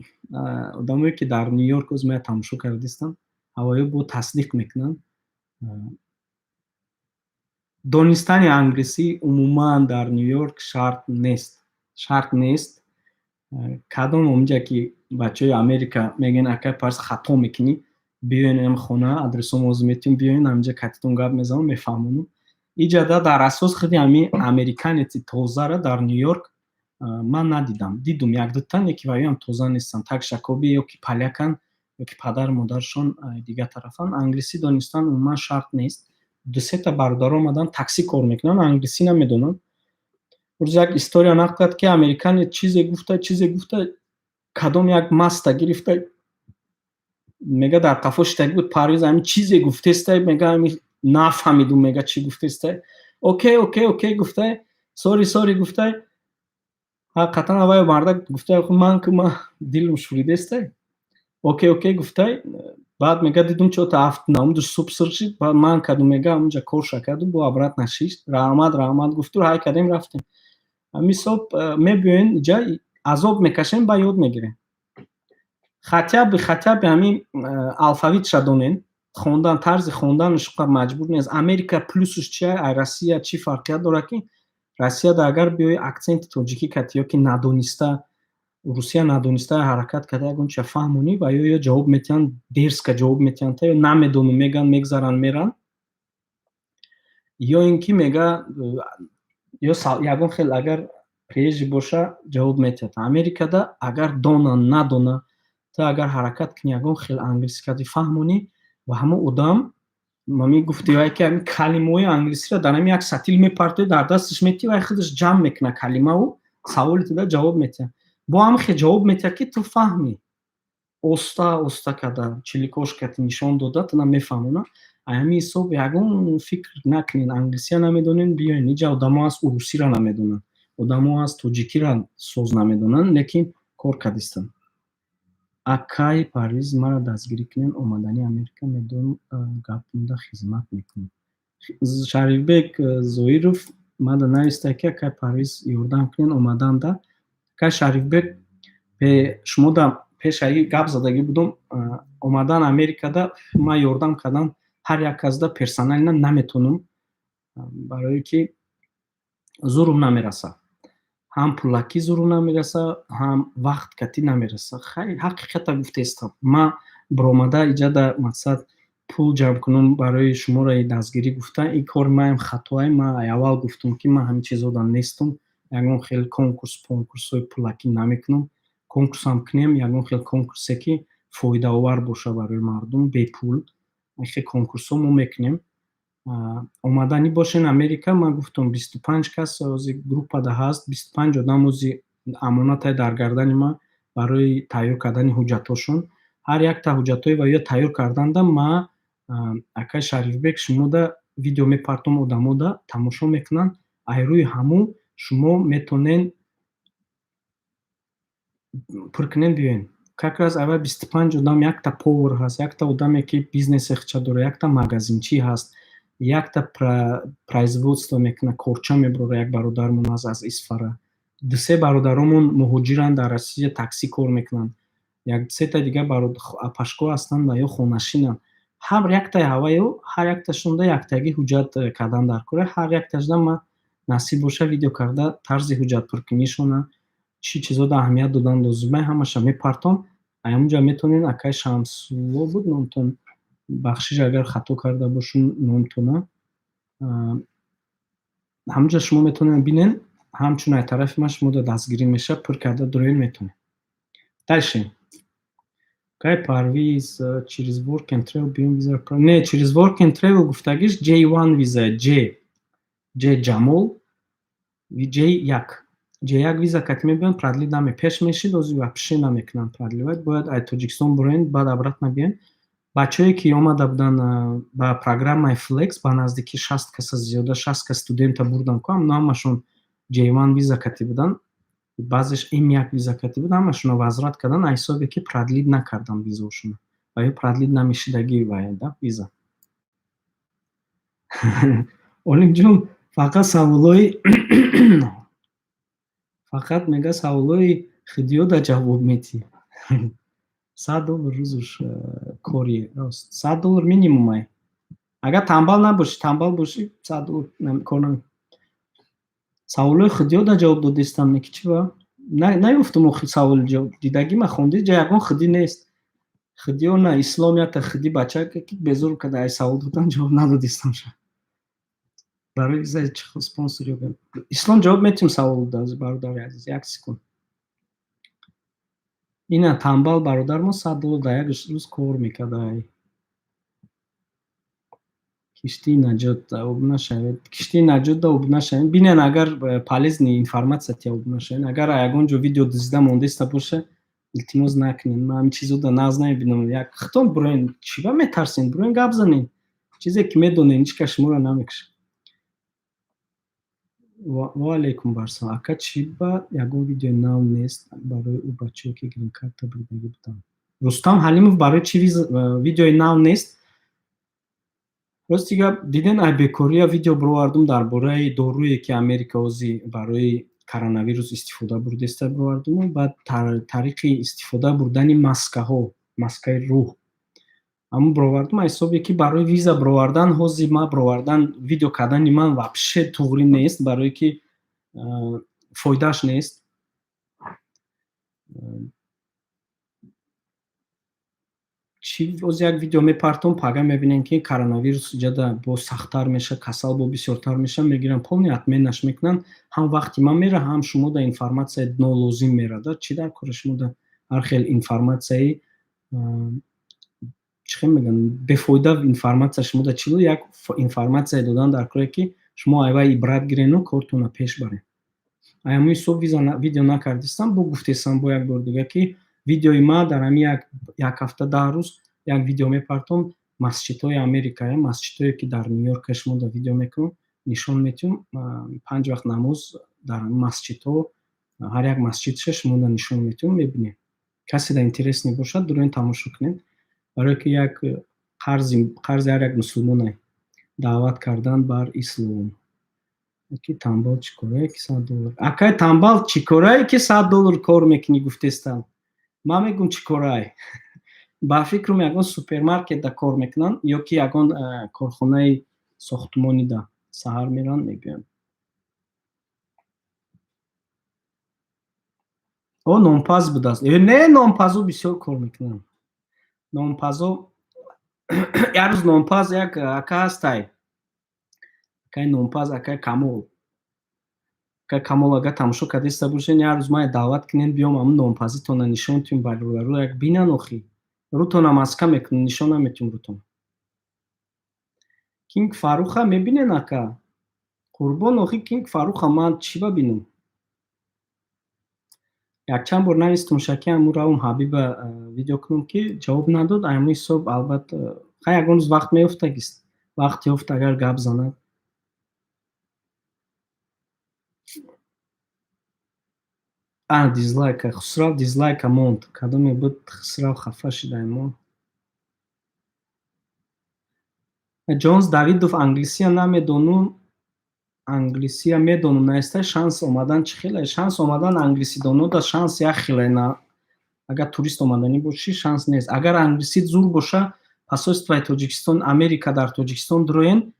одамое ки дар Нью-Йорк оз мая тамошо кардистам ҳавоё бо тасдиқ мекунанд донистани англисӣ умуман дар Нью-Йорк шарт нест кадом онҷа ки бачаҳои Америка мегӯянд акай парс хато мекунӣ биёин хона адресом оз метим биёин амҷа катитон гап мезанам мефаҳмонам иҷада дар асос худи ами американети тозара дар Нью-Йорк ман надидам. Дидум як дутан яки ваёам тоза нестанд. Так шакоби ёки полякан ёки падару модаршон дигар тарафан. Англисӣ донистан умуман шарт нест. Ду-сета бародар омадан таксӣ кор мекунанд, англисӣ намедонанд. рӯз як история нақл кард ки американец чизе гуфта кадом як маста гирифта мега дар қафо шитаги буд парвез ами чизе гуфтестай мега ами нафаҳмидум мега чӣ гуфтестай окей гуфтай сори гуфтай ҳақиқатан авай марда гуфтай ман дилум шӯридестай окей гуфтай баъд мега дидум чота афт намуду суб сиршид баъд ман кадум мега амунҷа корша каду бо обратно шишт раҳмат гуфту ҳай кадем рафтем мисоб мебиёен иҷа азоб мекашем ба ёд мегирем хотя бы ҳамин алфавитша донем хондан тарзи хонданаш маҷбур нест. Америка плюсш чи ай Россия чӣ фарқият дорад ки Россияда агар биёи аксенти тоҷикӣ кати ёки надониста русия надониста ҳаракат карда ягонча фаҳмонӣ ва ё ҷавоб метиҳанд дерзка ҷавоб метиҳанд ё намедонам меган мегзаранд меранд ё ин ки мега ё ягон хел агар прежи боша ҷавоб метиҳад. Америкада агар дона надона то агар ҳаракат кунӣ ягон хел англисӣ кади фаҳмонӣ ва ҳамон одам мами гуфти вай ки ҳамин калимаҳои англисиро дар ҳамин як сатил мепартои дар дасташ метӣ вай худаш ҷамъ мекуна калимаву саволи туда ҷавоб метиҳад. Бо ҳам хел ҷавоб метиҳад ки ту фаҳмӣ оста карда чиликош карди нишон дода ту мефаҳмона ҳамин ҳисоб ягон фикр накунед англисия намедонед биёед иҷа одамо ҳаст урусиро намедонанд одамо ҳаст тоҷикиро соз намедонанд лекин кор кардистанд. Акай Парвиз мара дастгирӣ кунед омадани Америка медонам гапунда хизмат мекунем. Шарифбек Зоиров мада нависта ки Акай Парвиз ёрдам кунед омаданда. Акай Шарифбек шумо да пешаи гап задагӣ будум омадан Америкада ман ёрдам кардам ҳар як казда персонална наметонам барое ки зурум намераса. ҳам пулакӣ зурум намераса, ҳам вақт катӣ намераса. Ҳақиқата гуфтестам. Ман биромада иҷа дар мақсад пул ҷамъ кунам барои шуморо дастгирӣ гуфтан ин кори маам хатоае. Ман аввал гуфтам ки ман ҳамин чизода нестам. Ягон хел конкурсҳои пулакӣ намекунам. Конкурсам кунем ягон хел конкурсе ки фоидаовар боша барои мардум бепул. хел конкурсҳо мо мекунем. омаданӣ бошен Америка. Ман гуфтам 25 кас ози группада ҳаст. 25 одам ози амоната дар гардани ман барои тайёр кардани ҳуҷҷатҳошон. ҳар якта ҳуҷҷатҳои ва ё тайёр карданда ман Акай Шарифбек шумода видео мепартом одамода тамошо мекунанд. Ай рӯи ҳамун шумо метонен пуркунен биёен. Как раз аввал 25 одам якта повар ҳаст, якта одаме ки бизнесехча дора, якта магазинчӣ ҳаст, якта производство мекуна, корча мебарора як бародармон ҳаст аз Исфара. Ду-се бародаромон муҳоҷиранд дар Россия таксӣ кор мекунанд. Як сета дигар апашко ҳастанд ва ё хонашинанд. ҳар яктаи ҳаваё ҳар якташонда яктагӣ ҳуҷҷат кардан дар кора. Ҳар якташда ман насиб боша видео карда тарзи ҳуҷҷатпуркунишона чӣ чизода аҳамият додан лозима ҳамаша мепартом. Ҳамунҷа метонен Акай Шамсулло буд номтон бахшиш агар хато карда бошум номтона. ҳамунҷа шумо метонен бинен. ҳамчун ай тарафи ман шумода дастгирӣ меша пур карда дуроен метонед. Дальше. Акай Парвиз через work and travel биём виза. Не, через work and travel гуфтагиш J1 виза. J Ҷамол J1 J1 виза кати мебиён продлит наме пеш мешид ози вапше намекунанд продлевать. Бояд ай Тоҷикистон буроен баъд обратно биёен. Бачаҳое ки омада буданд ба программаи Flex ба наздики 60 каса зиёда 60 кас студента бурдам ку ҳамашон J1 виза кати буданд. Баъзеш M1 виза кати буд ҳамашонро возврат кардан аз ҳисобе ки продлит накардан визаошонро ва ё продлит намешидагӣ вайда виза. Олимҷон фақат саволои фақат мега саволои худиёда ҷавоб медиҳӣ. $100 рӯзуш кори рост. $100 минимум ай. Агар танбал набошӣ, танбал бошӣ $100 кор намекунӣ. саволои худиёда ҷавоб додистам ки чӣ ва? Наёфтам охир саволи ҷавоб. Дидагӣ ма хонди ҷа ягон худи нест. хидиё на исломията хиди бачака ки безур када ай савол додан ҷавоб надодистам ша. Барои визаи чӣ спонсор ёбем. Ислом ҷавоб метим савол даз бародари азиз. Як секунд. Ина танбал бародармо $100 да як рӯз кор мекард. Киштии наҷот обуна шавед. Киштии наҷот да обуна шавед. Бинен агар полезни информация тия обуна шавед. Агар ягон ҷо видео дузида мондеста боша, илтимос накунед. Ман ҳамин чизо да наз намебинам. Як хитон буроен чиба метарсен? Буроен гап занед. Чизе ки медонед ҳеч кас шуморо намекушад. ва алейкум барсалом. Ака чиба ягон видеои нав нест барои ӯ бачаҳое ки грин карта бурдагӣ буданд. Рустам Ҳалимов барои чӣ видеои нав нест? Рости гап диден ай бекория видео бировардум дар бораи доруе ки Америка ҳозир барои коронавирус истифода бурдеста бировардум. Баъд тариқи истифода бурдани маскаҳо, маскаи рӯҳ. Аммо бировардум ҳисобе ки барои виза бировардан ҳозир ман бировардан видео кардани ман вообще туғри нест, барое ки фоидааш нест. Чӣ боз як видео мепартом, пага мебинем ки коронавирус ҷада бо сахттар меша, касал бо бисёртар меша, мегирам полный отменаш мекунанд. Ҳам вақти ман мера, ҳам шумо да информация нолозим мерада. Чӣ дар кори шумо да ҳар хел информацияи чӣ хел мегӯям, бефоида информация шумо да чило як информация додан дар кое ки шумо айвай ибрат гирену кортона пеш баред. Ҳамин ҳисоб видео накардистам, бо гуфтестам бо як бор дига ки видеои ман дар ҳамин як ҳафта 10 рӯз як видео мепартом масҷидҳои Америка, масҷидҳое ки дар Нью-Йорк шумо да видео мекунем, нишон метиҳем 5 вақт намоз дар масҷидҳо, ҳар як масҷидша шумо да нишон метиҳем, мебинем. Касе да интересне бошад, дуроин тамошо кунед. Барое ки як қарзи ҳар як мусулмоне даъват кардан бар ислом. Ки танбал чӣ корае ки $100. Акай танбал чӣ корае ки $100 кор мекунӣ гуфтестам. Ман мегӯм чӣ корае. Ба фикрам ягон супермаркетда кор мекунанд ё ки ягон корхонаи сохтмонида саҳар меранд мегӯям. Нонпаз будааст. Не, нонпазо бисёр кор мекунанд. Нонпазо як рӯз нонпаз як ака ҳастай. Акай нонпаз, акай Камол. Акай Камол ага тамошо кардеста бошед, як рӯз ман даъват кунед биём ҳамун нонпазитона нишон тиҳем бародару як бинан охи. Рӯтона маска мекунед, нишон наметиҳем рӯтона. Кинг Фаруха мебинен ака? Қурбон охи Кинг Фаруха ман чӣ бабинам? Якчанд бор навистум шаки ҳамун равм Ҳабиба видео кунам ки ҷавоб надод. Ҳамин ҳисоб албатта ягон рӯз вақт меёфтагист. Вақт ёфт агар гап занад. Дизлайка. Хусрав дизлайка монд. Кадоме буд Хусрав хафа шидаемо. Ҷонс Давидов англисия намедонум. Англисия медонум наистай шанс омадан чӣ хеле? Шанс омадан англисидоно да шанс як хеле на. Агар турист омаданӣ бошӣ шанс нест. Агар англисит зур боша, посольствои Тоҷикистон, Америка дар Тоҷикистон дуроен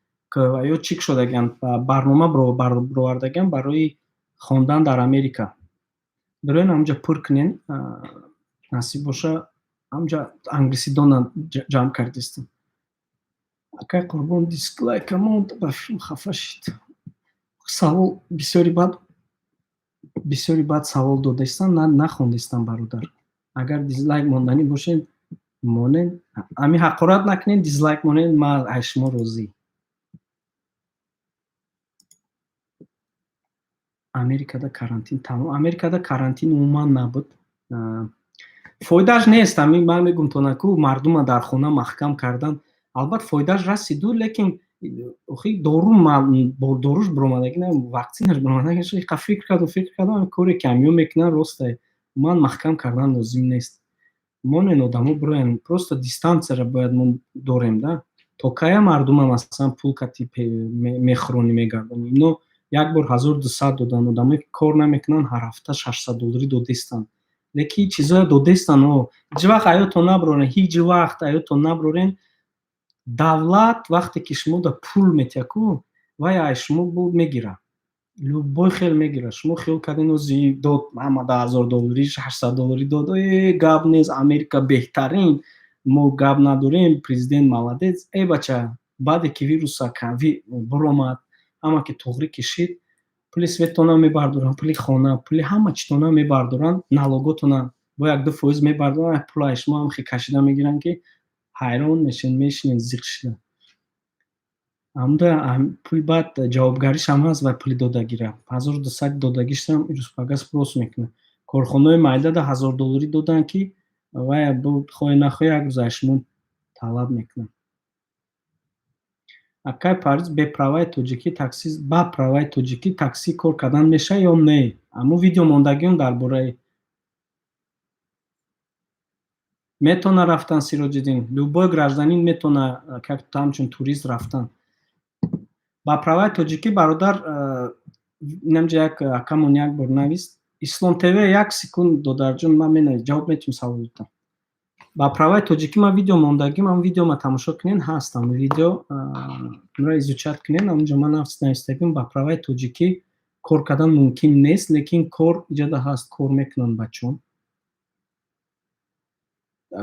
ё чӣ шодагианд, барнома бировардагианд барои хондан дар Америка. Дуроен ҳамҷа пур кунен, насиб боша ҳамҷа англисидона ҷамъ кардистем. Акай Қурбон дисклайка монд, ба филм хафа шид. Савол бисёри бад савол додастам, нахондистам бародар. Агар дизлайк монданӣ бошед, монед. Ҳамин ҳақорат накунед, дизлайк монед, ман аз шумо розӣ. Америкада карантин тамом. Америкада карантин умуман набуд. Фоидааш нест. Ҳамин ман мегӯм тонаку мардума дар хона маҳкам кардан. Албатта фоидааш расиду, лекин охи доруш биромадагӣ не ваксинаш биромадагӣ ша фикр кардам коре ки ҳамиё мекунанд росте. Ман маҳкам кардан лозим нест. Монен одамо бироен просто дистанцияро бояд мо дорем да. То кая мардума масалан пулкати мехӯронӣ мегардонӣ. Ино як бор 1200 додан, одамое ки кор намекунанд ҳар ҳафта $600 додестанд. Лекин чизое додестанд, ҳеҷ вақт ҳаётон набирорен, ҳеҷ вақт ҳаётон набирорен. Давлат вақте ки шумо да пул метиҳаку, вай аз шумо бо мегира. Любой хел мегира. Шумо хиёл кардем ози дод $10,000, $800 дод. Гап нест, Америка беҳтарин. мо гап надорем, президент маладец. Бача, баъде ки вируса буромад, ҳама ки туғри кишид, пули светона мебардоранд, пули хона, пули ҳама читона мебардоранд, налоготона бо 1-2% мебардоранд, пулаи шумо ҳам хи кашида мегиранд ки ҳайрон мешинед зиқ шида. Пули баъд ҷавобгаришам ҳаст ва пули додагира. 1200 додагиштам рӯзпага спрос мекунад. Корхонаҳои майда $1000 доданд ки вай хоҳе нахоҳе 1 рӯз аз шумо талаб мекунад. Акай Париз бе праваи тоҷикӣ такси ба праваи тоҷикӣ таксӣ кор кардан мешавад ё не? Аммо видеомондагиён дар бораи метавонад рафтан Сироҷиддин, любой гражданин метавонад как ҳамчун турист рафтан. Ба праваи тоҷикӣ бародар инамҷа як акамон як бор навист. Ислом ТВ 1 секунд додарҷон ман менависам ҷавоб метавонам савол додам. Ба праваи тоҷикӣ ман видеомондагим, ам видеома тамошо кунед ҳаст, ам видео онро изучат кунед, онҷо ман навистагим ба праваи тоҷикӣ кор кардан мумкин нест, лекин кор иҷода ҳаст, кор мекунанд бачаҳон.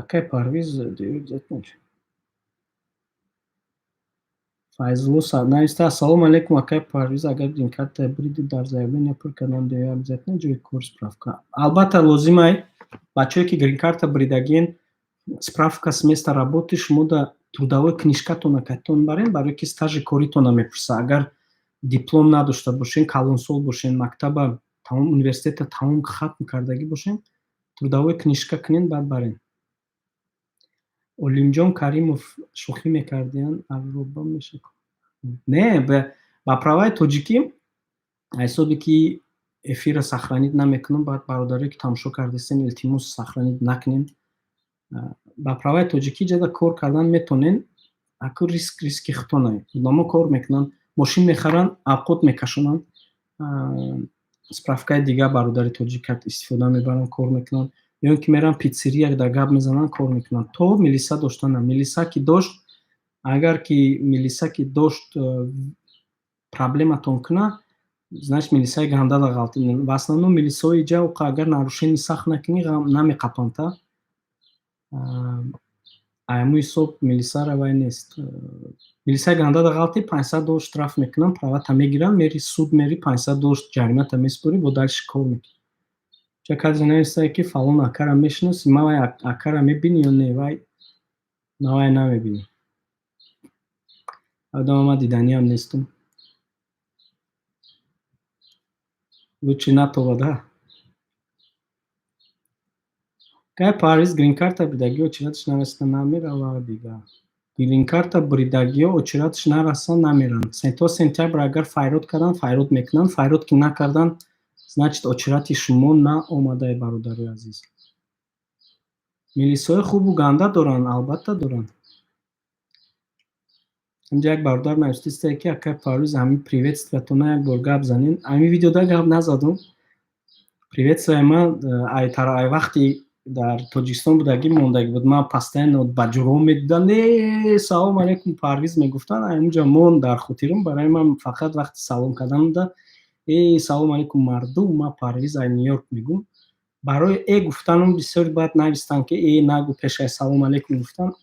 Акай Парвиз Файзулло нависта: Ассалому алайкум Акай Парвиз, агар грин-карта бриди дар заявление пур кардан доя обязательно ҷои кор справка. Албатта лозимай бачаҳое ки грин-карта бридагиен справка с места работы шумо да трудовой книжкатона кайтон барен, барои ки стажи коритона мепурсад. Агар диплом надошта бошен, калонсол бошен, мактаба тамом университета тамом хатм кардагӣ бошен, трудовой книжка кунен баъд барен. Олимҷон Каримов шӯхӣ мекардиян, алроба мешавад. Не, ба праваи тоҷикӣ ҳисоби ки эфира сахранид намекунам, баъд бародаре ки тамошо кардастен илтимос сахранид накунем. Ба праваи тоҷикӣ ҷада кор кардан метонен, аку риски хутонае. Одамон кор мекунанд, мошин мехаранд, авқот мекашонанд, справкаи дига бародари тоҷикат истифода мебаранд, кор мекунанд. ё ин ки меранд питсерия да гап мезананд, кор мекунанд. То милиса доштанам. Милиса ки дошт, агар ки милиса ки дошт проблематон кунад, значит милисаи ганда да ғалти. Ва основном милисаҳои ҷа агар нарушени сахт накунӣ намеқапанда. Айму ҳисоб милисара вай нест. Милисаи ганда да ғалти $500 штраф мекунанд, правата мегиранд, мери суд мери $500 ҷаримата месупорӣ, бо дальше кор мекунӣ. Ча казе навистае ки фалон акара мешиноси, ман вай акара мебинӣ ё не? Вай ман вай намебинӣ. Одама ман диданиам нестум. Лучи натовада. Кай Париз грин-карта бридагиҳо очираташ нарасида намерава дига. Грин-карта бридагиҳо очираташ нараса намеранд. То сентябр агар файрод карданд, файрод мекунанд. Файрод ки накарданд, значит очирати шумо наомадаи бародари азиз. Милисаҳои хубу ганда доранд, албатта доранд. Инҷа як бародар навистааст ки Акай Парвиз ҳамин приветствиятона як бор гап занем. Ҳамин видеода гап назадум. Приветствияи ман ай вақти дар Тоҷикистон будагӣ мондаги буд. Ман постоянно ба ҷуром медидам. Салом алейкум Парвиз мегуфтанд. Инҷа мон дар хотирам, барои ман фақат вақти салом кардан буда. Салом алейкум мардум, ман Парвиз ай Нью-Йорк мегӯм. Барои гуфтанам бисёри баъд навистанд ки нагӯ пеш ай салом алейкум гуфтан.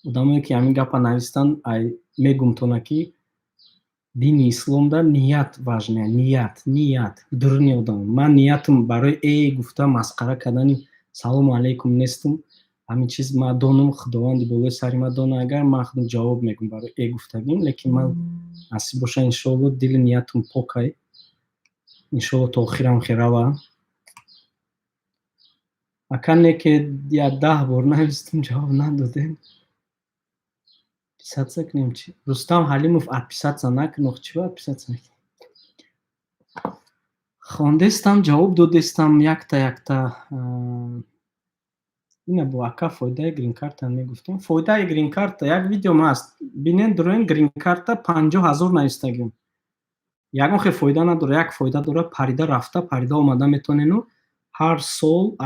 Одамое ки ҳамин гапа навистанд, ай мегӯмтона ки дини исломда ният важне, ният. Дурни одам. Ман ниятам барои гуфта масхара кардани салому алейкум нестум. Ҳамин чиз ман донам, худованди болои сари ман дона, агар ман худам ҷавоб мегӯм барои гуфтагим, лекин ман насиб боша иншоалло дили ниятам покай. Иншоалло то охирам рава. Ака не ки 10 бор навистум, ҷавоб надодем. Писатса кунем чи? Рустам Ҳалимов отписаться накунох. Чиро отписаться накунем? Хондестам, ҷавоб додестам якта. Ина бо ака фоидаи грин-карта мегуфтем. Фоидаи грин-карта як видеом ҳаст. Бинед дуроин грин-карта 50,000 навистагиам. Ягон хел фоида надора, як фоида дора, парида рафта, парида омада метонену. Ҳар сол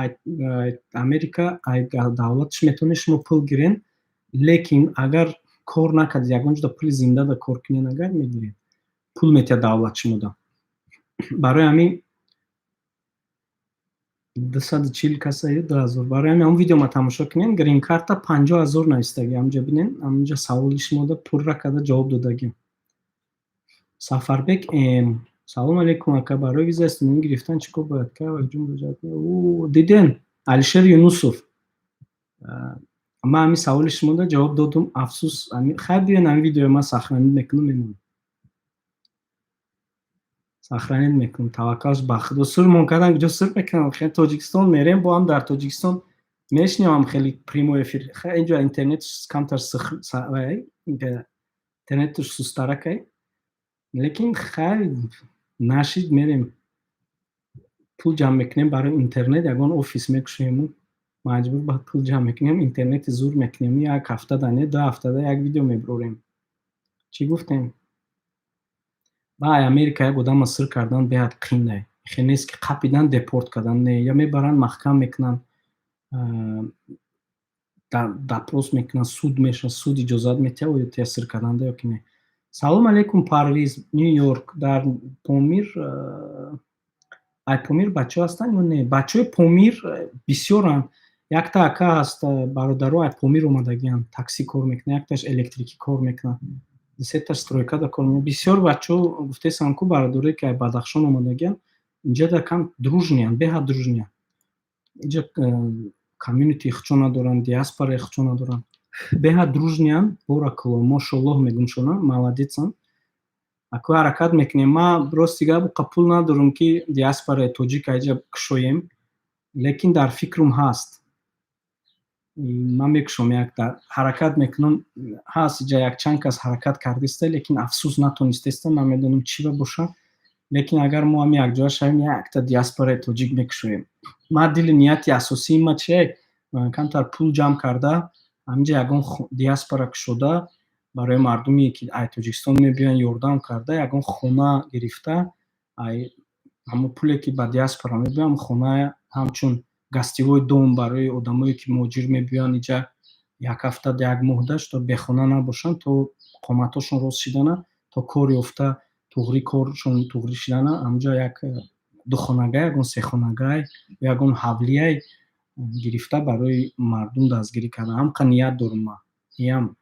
Америка давлатш метоне шумо пул гирен, лекин агар кор накардед, ягон ҷода пули зинда да кор кунед, агар мегиред, пул метиҳад давлат шумода. Барои ҳамин 240 касаи 2000. Барои ҳамин видеома тамошо кунед. Грин карта 50000 навистагӣ. Ҳамҷо бинед. Ҳаминҷо саволи шумода пурра карда ҷавоб додагӣ. Сафарбек М. Салом алейкум ака. Барои визаи студентӣ гирифтан чӣ кор бояд кард ва ҷум муроҷиат? Диден Алишер Юнусов. Ман ҳамин саволи шумода ҷавоб додум. Афсус хайр биён ҳамин видеои ман сахранид мекунам мемонам. Сахранид мекунам. Таваккалш ба Худо. Сурмон кардан куҷо сур мекунам. Хеле Тоҷикистон мерем, бо ҳам дар Тоҷикистон мешнивам хеле прямой эфир. Хеле инҷо интернетиш камтар интернетиш сустаракай. Лекин хайр нашид мерем. Пул ҷамъ мекунем барои интернет. Ягон офис мекушоем. Маҷбур ба пул ҷамъ мекунем. Интернети зур мекунем. Як ҳафтада не 2 ҳафтада як видео мебарорем. Чӣ гуфтем? Бай Америка як одамро сир кардан беҳад қин ай. Хеле нест ки қапидан депорт кардан не. Я мебаранд маҳкам мекунанд. Допрос мекунанд, суд мешавад, суд иҷозат метиҳад ё сир карданда ё ки не. Салом алейкум Парвиз, Нью-Йорк. Дар Помир ай Помир бачаҳо ҳастанд ё не? Бачаҳои Помир бисёранд. Якта ака ҳаст, бародару ай Помир омадагианд. Такси кор мекунад, якташ электрикӣ кор мекунад. Сета стройкада кор мекунад. Бисёр бачаҳо гуфтесам ку бародарое ки ай Бадахшон омадагианд. Инҷа дакам дружниянд, беҳад дружниянд. Инҷа комьюнити ихчона доранд, диаспора ихчона доранд. Беҳад дружниянд. Боракалло, мошаллоҳ мегӯшонанд, маладецанд. Аку ҳаракат мекунем. Ман рости гап қабул надорам ки диаспораи тоҷик айҷа кушоем, лекин дар фикрум ҳаст. Ман мекушам як ҳаракат мекунам. Ҳаст иҷа якчанд кас ҳаракат кардеста, лекин афсус натонистеста. Ман медонам чӣ ба боша. Лекин агар мо ҳам якҷоя шавем, якта диаспораи тоҷик мекушоем. Ман дили нияти асосии ман чие? Камтар пул ҷамъ карда, ҳаминҷа ягон диаспора кушода, барои мардуме ки ай Тоҷикистон мебиёянд ёрдам карда, ягон хона гирифта, ай ҳамон пуле ки ба диаспора мебиёянд, хона ҳамчун гастивои дом барои одамое ки муҳоҷир мебиёянд инҷа як ҳафта як моҳ дашт, то бехона набошанд, то қоматҳошон рост шидана, то кор ёфта туғри коршон туғри шидана, ҳамҷа як духонагай, ягон сехонагай, ягон ҳавлияй гирифта барои мардум дастгирӣ кардан. Ҳамқа ният дорам ман. Иам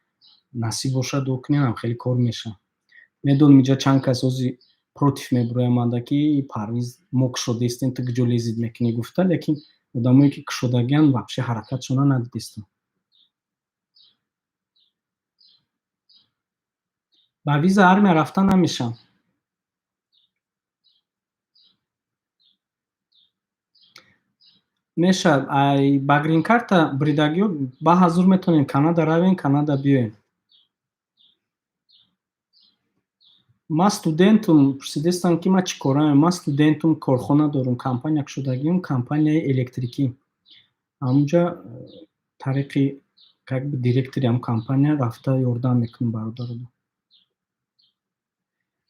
насиб боша дуо кунем, ҳам хеле кор меша. Медонам инҷа чанд кас ҳозир против мебирояманда ки Парвиз мо кушодестем, ту куҷо лезид мекунӣ гуфта, лекин одамое ки кушодагианд вообще ҳаракатшона надидестам. Ба виза армия рафта намешам. Мешавад. Ай ба грин карта буридагиҳо ба ҳазур метавонем Канада равем, Канада биёем. Ман студентум, пурсидестам ки ман чӣ корам? Ман студентум, корхона дорам, компания кушодагиам, компанияи электрикӣ. Ҳамунҷа тариқи як директори ҳам компания рафта ёрдам мекунам бародаро.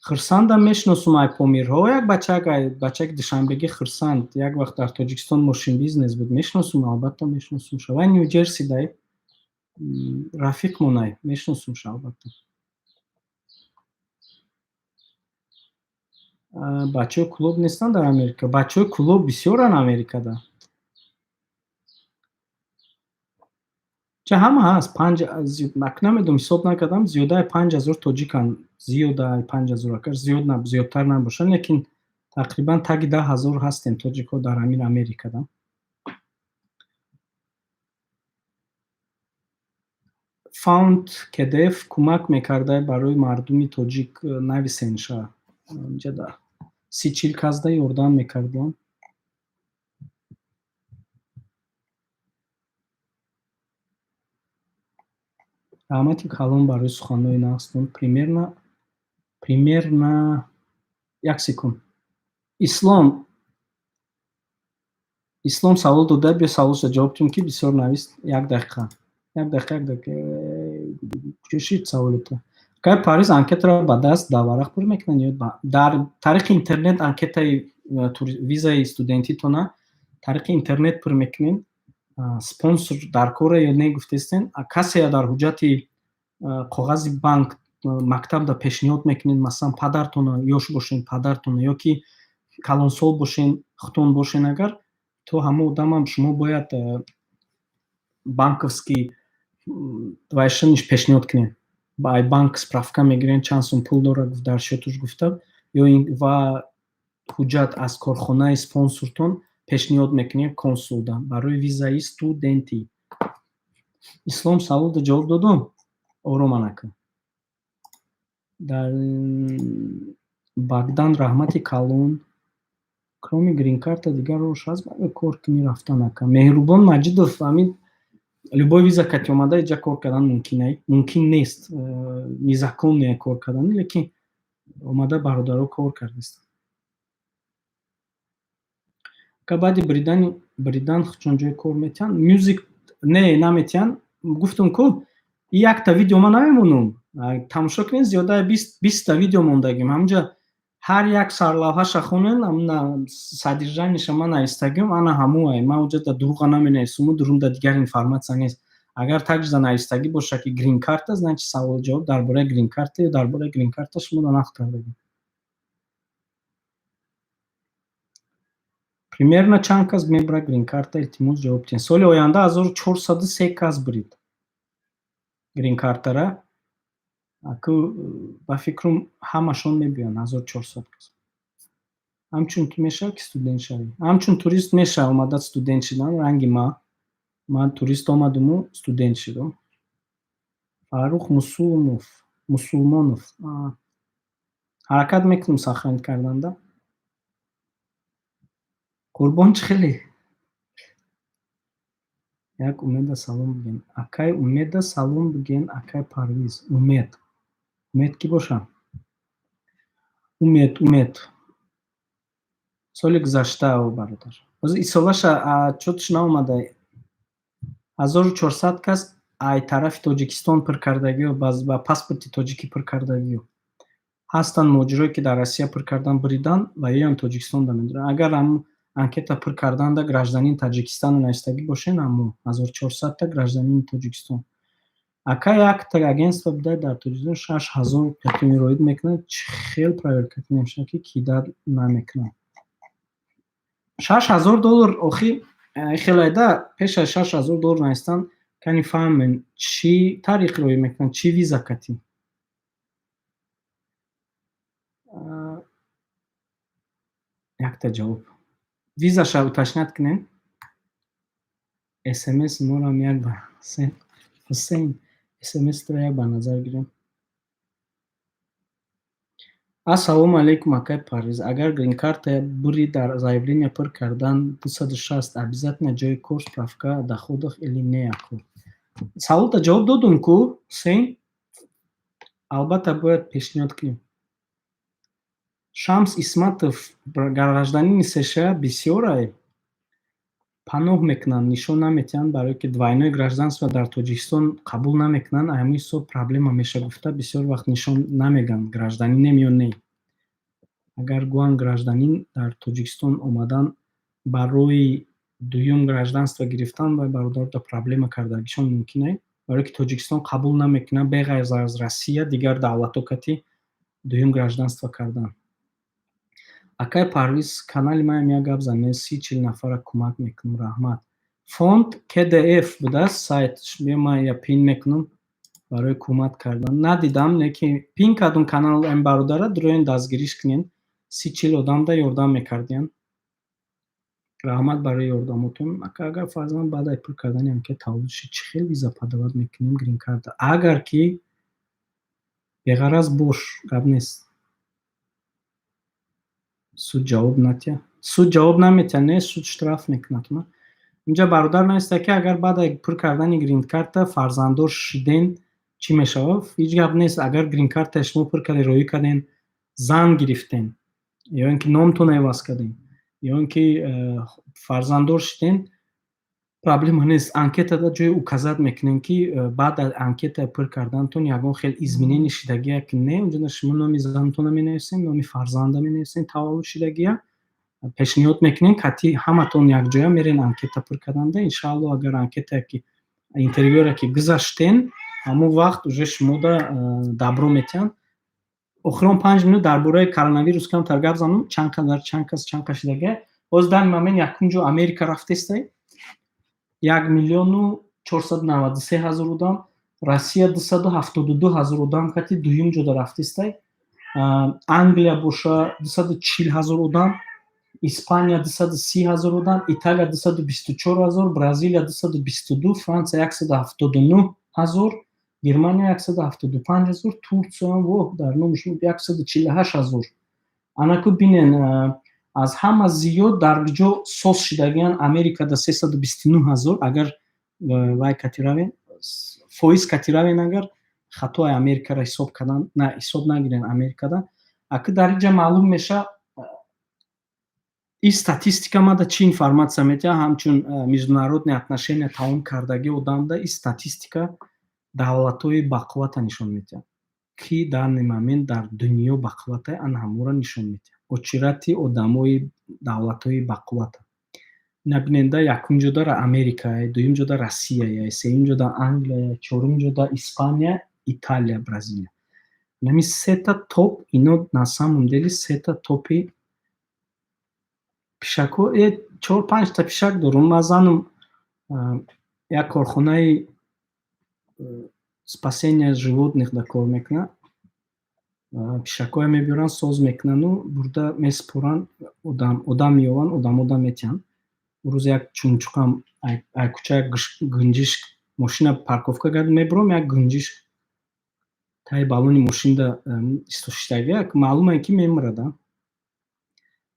Хирсандам мешиносам ай Помирҳо. Як бачаки Душанбеги Хирсанд, як вақт дар Тоҷикистон мошин бизнес буд. Мешиносам, албатта мешиносамша. Вай Нью-Ҷерсидай. Рафиқмон ай, мешиносамша албатта. Бачаҳои клуб нестанд дар Америка. Бачаҳои клуб бисёранд Америкада. Ча ҳама ҳаст. Ман намедонам, ҳисоб накардам, зиёдаи 5000 тоҷиканд. Зиёдаи 5000 акар зиёд на зиёдтар набошанд, лекин тақрибан таги 10000 ҳастем тоҷикҳо дар ҳамин Америкада. Фаунд KDF кӯмак мекарда барои мардуми тоҷик нависенша. Инҷа да 30-40 касда ёрдам мекардем. Раҳмати калон барои суханҳои нағзтон. Примерно як секунд. Ислом савол дода, биё саволашро ҷавоб дидем ки бисёр навист. Як дақиқа. Куҷо шид саволи ту? Кай Париз анкетаро ба даст дар варақ пур мекунанд ё дар тариқи интернет анкетаи визаи студентитона тариқи интернет пур мекунем. Спонсор дар коре ё не гуфтестен. Касе дар ҳуҷҷати коғази банк мактабда пешниҳод мекунед, масалан падартона ёш бошен, падартона ё ки калонсол бошен, хутун бошен, агар то ҳама одамам шумо бояд банковский вайшаниш пешниҳод кунед. Ба ай банк справка мегирен чанд сум пул дорад дар счетуш гуфта ё ва ҳуҷҷат аз корхонаи спонсортон пешниҳод мекунед консулда барои визаи студентӣ. Ислом саволда ҷавоб додум? Ороманака. Дар Богдан Раҳмати Калон кроме грин-карта дигар рош ҳаст барои кор кунӣ рафтан ака. Меҳрубон Маҷидов ҳамин любой виза кати омада иҷа кор кардан мумкин нест. Незаконне кор кардан, лекин омада бародаро кор кардастанд. Ка баъди бридан чун ҷои кор метиҳанд? Мюзик не наметиҳанд. Гуфтам ку якта видео ман намемонам. Тамошо кунед, зиёда 20 видео мондагим. Ҳамҷа ҳар як сарлавҳаша хонен, содержаниеша ман навистагим, ана ҳамуай. Ман уҷа да дурӯға наменависум, дурунда дигар информация нест. Агар такҷа навистагӣ боша ки грин карта, значит савол ҷавоб дар бораи грин карта ё дар бораи грин карта шумо нақл кардагим. Примерно чанд кас мебарад грин карта? Илтимос ҷавоб диҳед. Соли оянда 1403 кас бурид грин картара. Аку ба фикрам ҳамашон мебиён 1400 кас. Ҳамчун ту мешавад ки студент шавӣ. Ҳамчун турист мешавад омада студент шидан, ранги ман турист омадуму студент шидам. Фарух Мусулмонов ҳаракат мекунам сохранить карданда. Қурбон чихеле? Як Умеда салом биген. Акай Умеда салом биген, акай Парвиз. Умед ки боша? Умед. Соли гузашта бародар. Ҳозир исолаша чотш наомада. 1400 кас ай тарафи Тоҷикистон пир кардагиё, ба паспорти тоҷикӣ пир кардагиё. Ҳастанд муҳоҷирое ки дар Россия пир кардан биридан ва ёям Тоҷикистонда медоранд. Агар ҳам анкета пир карданда гражданин Таҷикистону навистагӣ бошен, ҳамо 1400 та гражданини Тоҷикистон. Ака якта агентство бидай дар Тоҷикистон 6000 пятюми роид мекунад. Хел проверка кунем ки кидар намекунад. $6000 охи хелайда пеш аз $6000 навистан кани фаҳмен чӣ тариқ роӣ мекунад, чӣ виза кати. Якта ҷавоб. Визаша уташнят кунем. SMS морам як ба Ҳусейн SMS-тро як ба назар гирем. Ассалому алейкум, акай Парвиз. Агар грин карта бури дар заявление пир кардан 260 обязательно ҷои кор справка о доходах или не аку? Саволда ҷавоб додум ку Ҳусейн. Албатта бояд пешниҳод кунем. Шамс Исматов гражданини США бисёрай паноҳ мекунанд, нишон наметиҳанд, барое ки двойное гражданство дар Тоҷикистон қабул намекунанд. Ҳамин ҳисоб проблема меша гуфта бисёр вақт нишон намегӯянд гражданинем ё не. Агар гӯянд гражданин дар Тоҷикистон омадан барои дуюм гражданство гирифтан ва бародарда проблема кардагишон мумкин аст, барое ки Тоҷикистон қабул намекунад беғайр аз Россия дигар давлато кати дуюм гражданство кардан. Акай Парвиз, канали маям як гап занед, 30-40 нафара кӯмак мекунам, раҳмат. Фонд KDF будааст сайт, ман я пин мекунам барои кӯмак кардан. Надидам, лекин пин кардам канал ин бародара, дуроен дастгириш кунен. 30-40 одамда ёрдам мекардиянд. Раҳмат барои ёрдамотон. Агар фарзанд баъд ай пур кардани анкета таваллуд шуд, чӣ хел виза падават мекунем грин карта? Агар ки беғараз бош, гап нест. Суд ҷавоб натиҳад. Суд ҷавоб наметиҳад, не суд штраф мекунад. Инҷа бародар нависта ки агар баъд ай пур кардани грин карта фарзанддор шиден чӣ мешавад? Ҳеҷ гап нест. Агар грин карта шумо пур карден, роӣ карден, зан гирифтен, ё ин ки номтон эваз карден, ё ин ки фарзанддор шиден, проблема нест. Анкетада ҷои указат мекунем ки баъд аз анкета пур кардантон ягон хел изменени шидагия ки не, унҷа шумо номи зантона менависен, номи фарзанда менависен, таваллуд шидагия, пешниҳод мекунем, кати ҳаматон якҷоя мерен анкета пур карданда. Иншааллоҳ агар анкетае ки интервюре ки гузаштен, ҳамон вақт уже шумода дабро метиҳанд. Охирон 5 минут дар бораи коронавирус камтар гап занам, чанд кас чанд шидагия. боз дар момент якумҷо Америка рафтестай 1,493,000 одам, Россия 272,000 одам кати дуюм ҷода рафтестай, Англия боша 240,000 одам, Испания 230,000 одам, Италия 224,000, Бразилия 222, Франция 179,000, Германия 175,000, Турция во дар номиш 148,000. Анаку бинен аз ҳама зиёд дар ҷо сос шидагиян Америкада 329,000. Агар вай кати равен фоиз кати равен, агар хатои Америкаро ҳисоб кардан, на ҳисоб нагирен Америкада. Аки дар инҷа маълум меша ин статистика мада чӣ информатсия метиҳад, ҳамчун международные отношения тамом кардагии одамда ин статистика давлатҳои бақуввата нишон метиҳад. Ки дар ин момент дар дунё бақуввата ан ҳамора нишон метиҳад. Очирати одамои давлатҳои бақуввата. Набиненда якум ҷода Америка, дуюм ҷода Россия, сеюм ҷода Англия, чорум ҷода Испания, Италия, Бразилия. Нами сета топ ино на самом деле сета топи пишако 4-5 та пишак дорум. Ман занам як корхонаи спасения животных да кор мекунад. Пишакҳоя мебиранд, соз мекунану бурда месупоранд, одам меёванд, одам метиҳанд. Рӯз як чумчуқам айкуча як гунҷишк мошина парковка карда мебурам, як гунҷишк таи баллони мошинда истошидагӣ, маълуме ки мемирад.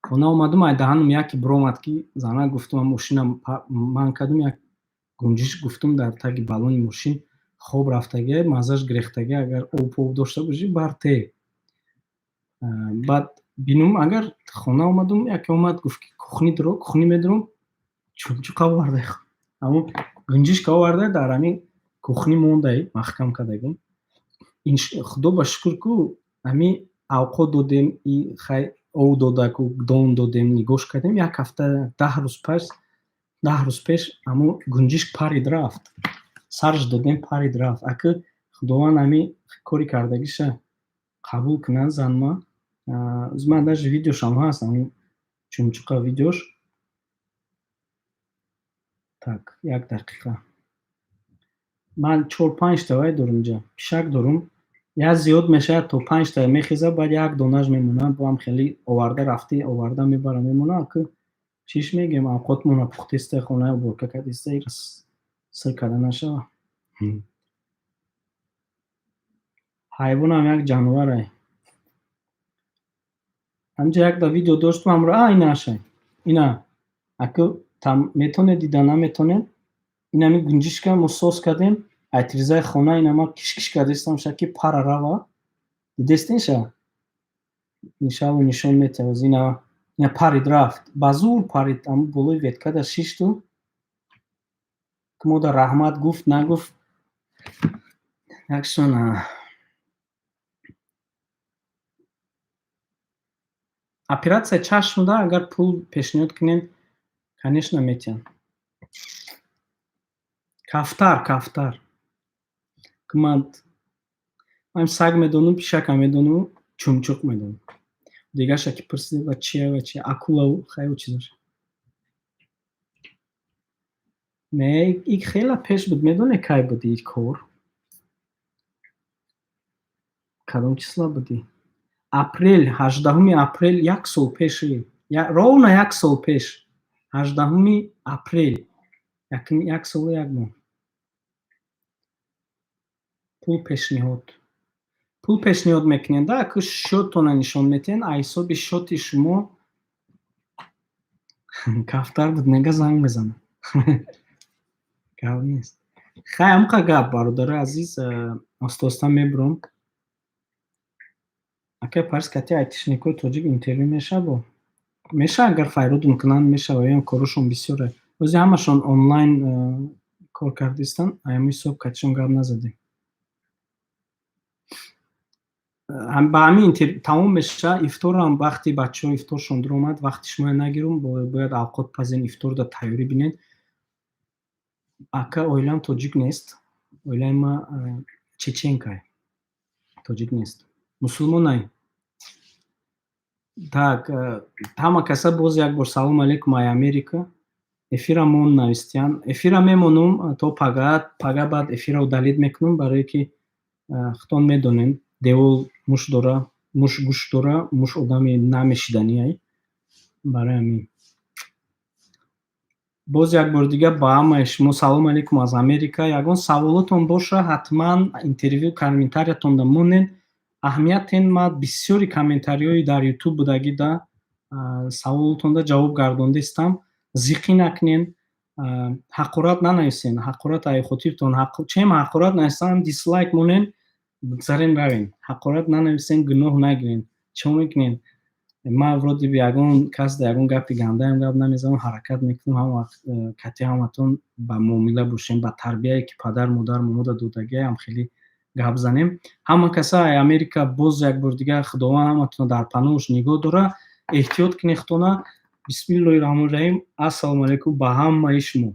Хона омадам, айдаҳанам яке биромад ки зана гуфтам мошина ман кардам, як гунҷишк гуфтам дар таги баллони мошин хоб рафтагӣ, маззаш гирехтагӣ, агар об дошта бошӣ барте. Баъд бинум, агар хона омадам, яке омад гуфт ки кухни дуро, кухни медурам, чумчуқ овардай, аммо гунҷишка овардай дар ҳамин кухни мондай маҳкам кардагӣ. Худо ба шукр ку ҳамин авқот додем, ов додаку дон додем, нигоҳш кардем. Як ҳафта 10 рӯз пеш аммо гунҷишк парид рафт. Сарш додем, парид рафт. Аки худованд ҳамин кори кардагиша қабул кунад занма. Ман даже видеошам ҳаст, ҳамин чумчуқа видеош. Так, як дақиқа. Ман 4-5 та вай дорум ҷа. Пишак дорум. Я зиёд мешавад то 5 та мехезад, баъд як донаш мемонад, бо ҳам хеле оварда рафти, оварда мебара мемонад. Аки чиш мегем, авқотмона пухтаистай, хонаи уборка кардистай, сир карда нашава. Ҳайвонам як ҷонварай. Ҳамҷа якта видео доштам амро, инашай. Ина аки там метонед дида, наметонед. Ин ҳамин гунҷишка мо соз кардем, айтризаи хона ина ма киш кардистам шаки пара рава. Дидестинша? Нишаву нишон метавад. Ина парид рафт. Ба зур парид, аммо болои веткада шишту. Ки модар раҳмат гуфт, нагуфт. Якшон операция чашмда агар пул пешниҳод кунед, конечно метиҳанд. Кафтар. Ки ман саг медонам, пишака медонам, чумчуқ медонам. Дигаша ки пурсида ва чия, акулаву хеле чизаш. Не, ин хеле пеш буд. Медоне кай буд ин кор? Кадом числа буди? Апрел, 18 апрел, як сол пеши. Ровно як сол пеш. 18 апрел. Як солу як моҳ. Пул пешниҳод мекунед, аки шотона нишон метиҳен, аз ҳисоби шоти шумо кафтар буд, нега занг мезанад. Гап нест. Хай ҳамқа гап, бародари азиз, оста мебурам. Ака парс кати айтишникои тоҷик интервю мешавад? Меша, агар файродум кунанд мешавад, ин корушон бисёре. Ози ҳамашон онлайн кор кардистан, ҳамин ҳисоб катишон гап назадем. ба ҳамин тамом меша. Ифторам вақти бачаҳо ифторшон дуромад, вақти шумо нагирам, бояд авқот пазен ифторда тайёрӣ бинед. Ака оилам тоҷик нест. Оилаи ма чеченкай. Тоҷик нест. Мусулмонай. Так, ҳама каса боз як бор салом алейкум ай Америка. Эфирамон навистиян. Эфира мемонум то пага баъд эфирро удалит мекунам, барое ки худтон медонем девол муш дора, муш гӯш дора, муш одами намешиданӣ. Барои ҳамин боз як бор дига ба ҳамаи шумо салом алейкум аз Америка. Ягон саволотон боша, ҳатман интервю комментариятонда монед. Аҳамиятен ма бисёри комментариҳои дар YouTube будагида саволотонда ҷавоб гардондистам. Зиқӣ накунен, ҳақорат нанависен. Ҳақорат ай хотиртон чем ҳақорат нависам, дислайк монен, бигзарен равен. Ҳақорат нанависен, гуноҳ нагирен. Чо мекунен? Ман вроде би ягон кас да ягон гапи гандаам гап намезанам, ҳаракат мекунам ҳама вақт кати ҳаматон ба муомила бошем, ба тарбияе ки падар модар мода додагиам хеле гап занем. Ҳама каса ай Америка боз як бор дига худованд ҳаматонро дар паноҳш нигоҳ дора. Эҳтиёт кунед худтона. Бисмиллоҳи раҳмонир раҳим. Ассалому алайкум ба ҳамаи шумо.